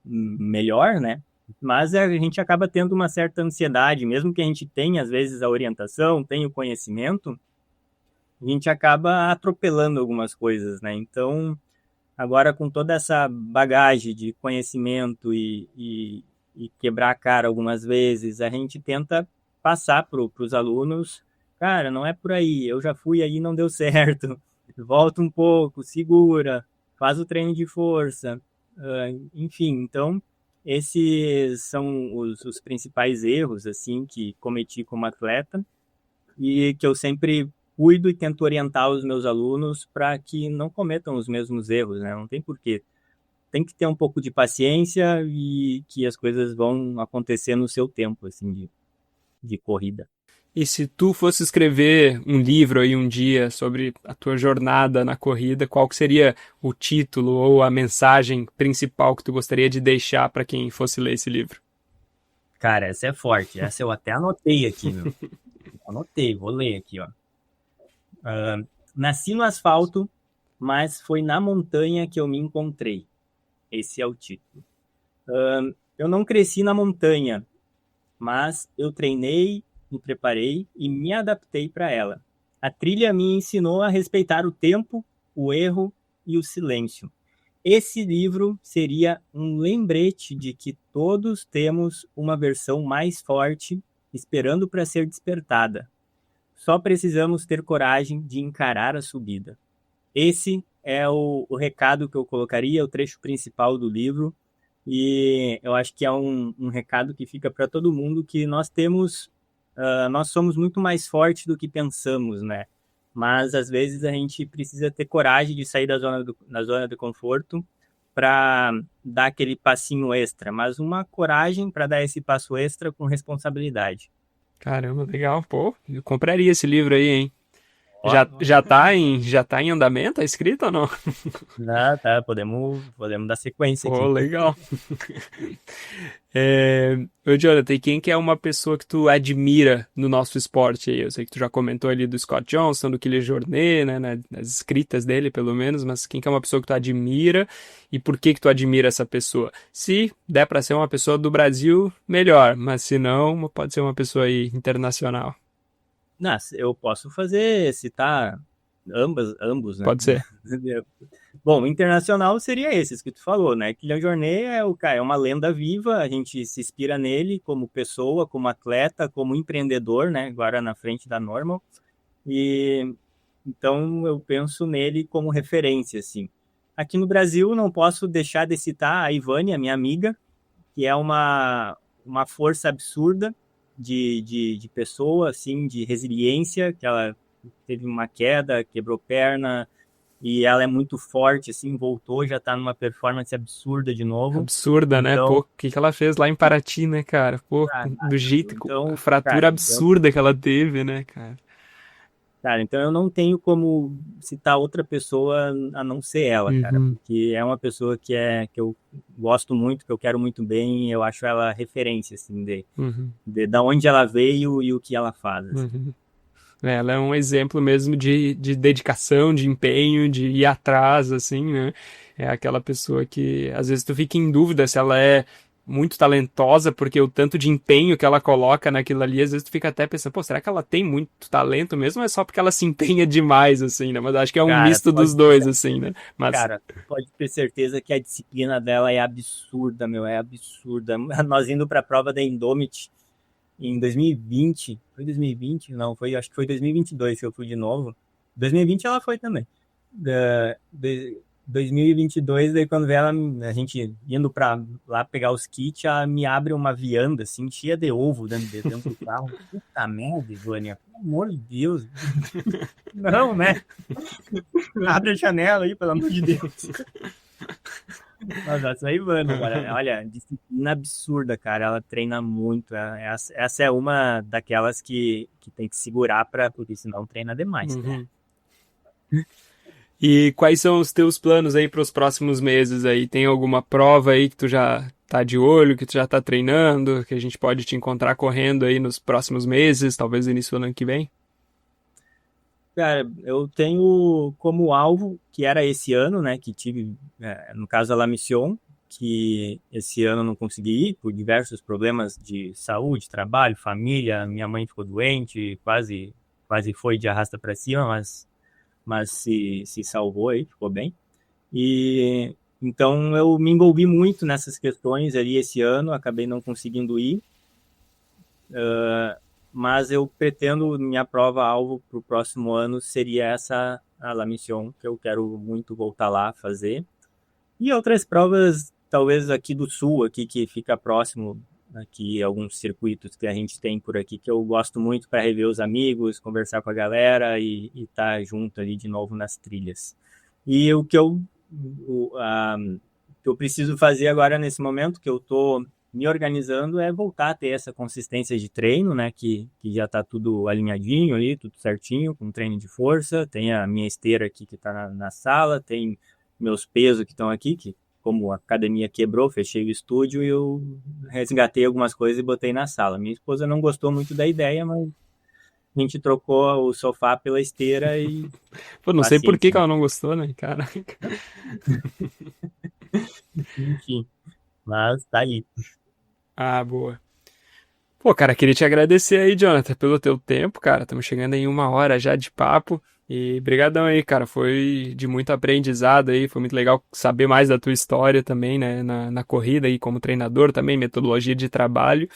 melhor, né? Mas a gente acaba tendo uma certa ansiedade, mesmo que a gente tenha, às vezes, a orientação, tenha o conhecimento, a gente acaba atropelando algumas coisas, né? Então, agora com toda essa bagagem de conhecimento e quebrar a cara algumas vezes, a gente tenta passar para os alunos, cara, não é por aí, eu já fui aí e não deu certo, volta um pouco, segura, faz o treino de força, enfim, então esses são os principais erros, assim, que cometi como atleta e que eu sempre cuido e tento orientar os meus alunos para que não cometam os mesmos erros, né? Não tem porquê. Tem que ter um pouco de paciência e que as coisas vão acontecer no seu tempo, assim, de corrida. E se tu fosse escrever um livro aí um dia sobre a tua jornada na corrida, qual que seria o título ou a mensagem principal que tu gostaria de deixar para quem fosse ler esse livro? Cara, essa é forte. Essa eu até anotei aqui, meu. Anotei, vou ler aqui, ó. Nasci no asfalto, mas foi na montanha que eu me encontrei. Esse é o título. Eu não cresci na montanha, mas eu treinei, me preparei e me adaptei para ela. A trilha me ensinou a respeitar o tempo, o erro e o silêncio. Esse livro seria um lembrete de que todos temos uma versão mais forte esperando para ser despertada. Só precisamos ter coragem de encarar a subida. Esse é o recado que eu colocaria, o trecho principal do livro. E eu acho que é um recado que fica para todo mundo que nós temos, nós somos muito mais fortes do que pensamos, né? Mas às vezes a gente precisa ter coragem de sair da zona de conforto para dar aquele passinho extra, mas uma coragem para dar esse passo extra com responsabilidade. Caramba, legal. Pô, eu compraria esse livro aí, hein? Ó, Já tá em andamento? Tá escrito ou não? tá, podemos dar sequência Pô, aqui. legal. Ô, Jonathan, e quem que é uma pessoa que tu admira no nosso esporte aí? Eu sei que tu já comentou ali do Scott Johnson, do Killer Jornet, né, nas escritas dele, pelo menos, mas quem que é uma pessoa que tu admira e por que que tu admira essa pessoa? Se der pra ser uma pessoa do Brasil, melhor, mas se não, pode ser uma pessoa aí internacional. Eu posso citar ambos, né? Pode ser. Bom, internacional seria esses que tu falou, né? Kylian Jornet é o cara, é uma lenda viva, a gente se inspira nele como pessoa, como atleta, como empreendedor, né? Agora na frente da Normal. E então eu penso nele como referência, assim. Aqui no Brasil não posso deixar de citar a Ivane, a minha amiga, que é uma força absurda de pessoa, assim, de resiliência, que ela teve uma queda, quebrou perna, e ela é muito forte, assim, voltou, já tá numa performance absurda de novo. Absurda, né? Pô, Então, o que que ela fez lá em Paraty, né, cara? Pô, cara, do jeito, a então, fratura absurda que ela teve, né, cara? cara, então eu não tenho como citar outra pessoa a não ser ela, cara, Uhum, porque é uma pessoa que eu gosto muito, que eu quero muito bem, e eu acho ela referência, assim, uhum, de da onde ela veio e o que ela faz, assim. uhum. Ela é um exemplo mesmo de dedicação, de empenho, de ir atrás, assim, né? É aquela pessoa que às vezes tu fica em dúvida se ela é muito talentosa, porque o tanto de empenho que ela coloca naquilo ali, às vezes tu fica até pensando, pô, será que ela tem muito talento mesmo? Ou é só porque ela se empenha demais, assim, né? Mas acho que é um Cara, misto dos dois, assim, né? Mas, pode ter certeza que a disciplina dela é absurda, meu, é absurda. Nós indo para a prova da Indomit em 2020, foi 2020? Não, acho que foi 2022 que eu fui de novo. 2020 ela foi também. 2022, daí quando vê ela, a gente indo para lá pegar os kits, ela me abre uma vianda assim, cheia de ovo dentro do carro. Puta merda, Vânia, pelo amor de Deus. Não, né? Abre a janela aí, pelo amor de Deus. Mas essa aí, mano, olha, disciplina absurda, cara. Ela treina muito. Essa é uma daquelas que tem que segurar porque senão treina demais, né? uhum. E quais são os teus planos aí para os próximos meses aí? Tem alguma prova aí que tu já tá de olho, que tu já tá treinando, que a gente pode te encontrar correndo aí nos próximos meses, talvez no início do ano que vem? Cara, eu tenho como alvo, que era esse ano, né, que tive, no caso, a La Mission, que esse ano eu não consegui ir por diversos problemas de saúde, trabalho, família. Minha mãe ficou doente, quase foi de arrasta para cima, mas se salvou aí, ficou bem. E então eu me envolvi muito nessas questões ali esse ano, acabei não conseguindo ir, mas eu pretendo, minha prova-alvo para o próximo ano seria essa, a La Mission, que eu quero muito voltar lá fazer. E outras provas talvez aqui do sul, aqui que fica próximo, aqui alguns circuitos que a gente tem por aqui, que eu gosto muito para rever os amigos, conversar com a galera e estar junto ali de novo nas trilhas. E o que eu preciso fazer agora nesse momento, que eu estou me organizando, é voltar a ter essa consistência de treino, né, que já está tudo alinhadinho ali, tudo certinho, com treino de força, tem a minha esteira aqui que está na sala, tem meus pesos que estão aqui, que como a academia quebrou, fechei o estúdio e eu resgatei algumas coisas e botei na sala. Minha esposa não gostou muito da ideia, mas a gente trocou o sofá pela esteira e... Pô, não sei por que ela não gostou, né, cara? Enfim, mas tá aí. Ah, boa. Pô, cara, queria te agradecer aí, Jonathan, pelo teu tempo, cara. Estamos chegando em 1 hora já de papo. E brigadão aí, cara. Foi de muito aprendizado aí. Foi muito legal saber mais da tua história também, né? Na corrida aí como treinador também, metodologia de trabalho.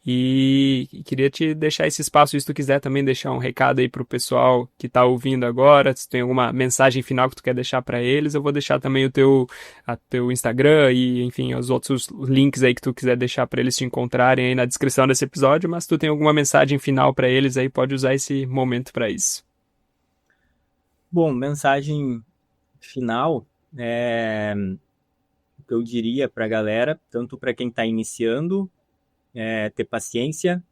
E queria te deixar esse espaço, se tu quiser também deixar um recado aí pro pessoal que tá ouvindo agora, se tem alguma mensagem final que tu quer deixar para eles, eu vou deixar também o teu Instagram e, enfim, os outros links aí que tu quiser deixar para eles te encontrarem aí na descrição desse episódio, mas se tu tem alguma mensagem final para eles aí, pode usar esse momento para isso. Bom, mensagem final eu diria para a galera, tanto para quem está iniciando, ter paciência,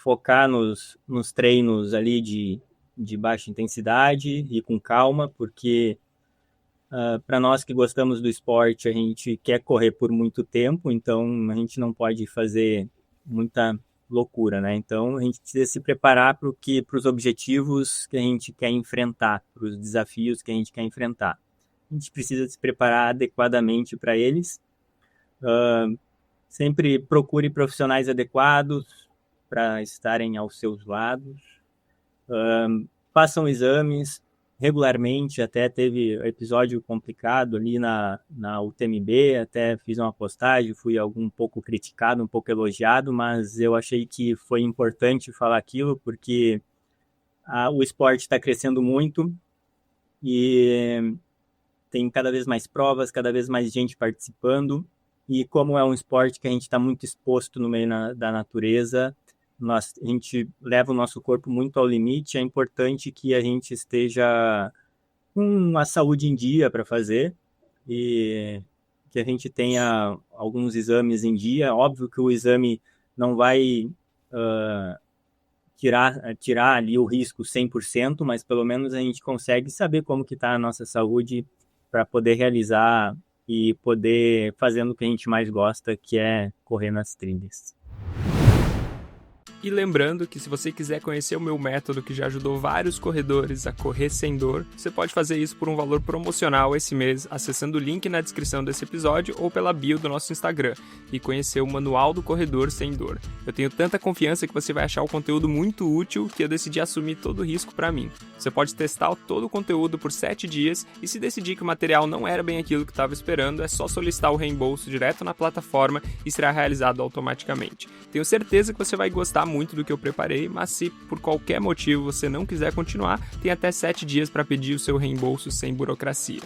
focar nos treinos ali de baixa intensidade e com calma, porque para nós que gostamos do esporte, a gente quer correr por muito tempo, então a gente não pode fazer muita loucura, né? Então a gente precisa se preparar para os objetivos que a gente quer enfrentar, para os desafios que a gente quer enfrentar. A gente precisa se preparar adequadamente para eles. Sempre procure profissionais adequados para estarem aos seus lados. Façam exames regularmente. Até teve episódio complicado ali na UTMB, até fiz uma postagem, fui um pouco criticado, um pouco elogiado, mas eu achei que foi importante falar aquilo, porque o esporte está crescendo muito e tem cada vez mais provas, cada vez mais gente participando. E como é um esporte que a gente está muito exposto no meio da natureza, a gente leva o nosso corpo muito ao limite, é importante que a gente esteja com a saúde em dia para fazer e que a gente tenha alguns exames em dia. Óbvio que o exame não vai tirar ali o risco 100%, mas pelo menos a gente consegue saber como que está a nossa saúde para poder realizar e poder fazendo o que a gente mais gosta, que é correr nas trilhas. E lembrando que se você quiser conhecer o meu método que já ajudou vários corredores a correr sem dor, você pode fazer isso por um valor promocional esse mês, acessando o link na descrição desse episódio ou pela bio do nosso Instagram e conhecer o Manual do Corredor Sem Dor. Eu tenho tanta confiança que você vai achar o conteúdo muito útil que eu decidi assumir todo o risco para mim. Você pode testar todo o conteúdo por 7 dias e se decidir que o material não era bem aquilo que estava esperando, é só solicitar o reembolso direto na plataforma e será realizado automaticamente. Tenho certeza que você vai gostar muito do que eu preparei, mas se por qualquer motivo você não quiser continuar, tem até 7 dias para pedir o seu reembolso sem burocracia.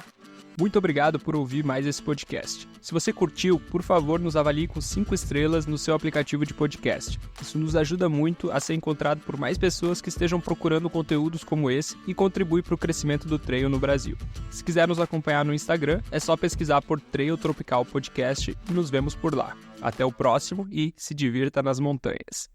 Muito obrigado por ouvir mais esse podcast. Se você curtiu, por favor, nos avalie com 5 estrelas no seu aplicativo de podcast. Isso nos ajuda muito a ser encontrado por mais pessoas que estejam procurando conteúdos como esse e contribui para o crescimento do trail no Brasil. Se quiser nos acompanhar no Instagram, é só pesquisar por Trail Tropical Podcast e nos vemos por lá. Até o próximo e se divirta nas montanhas.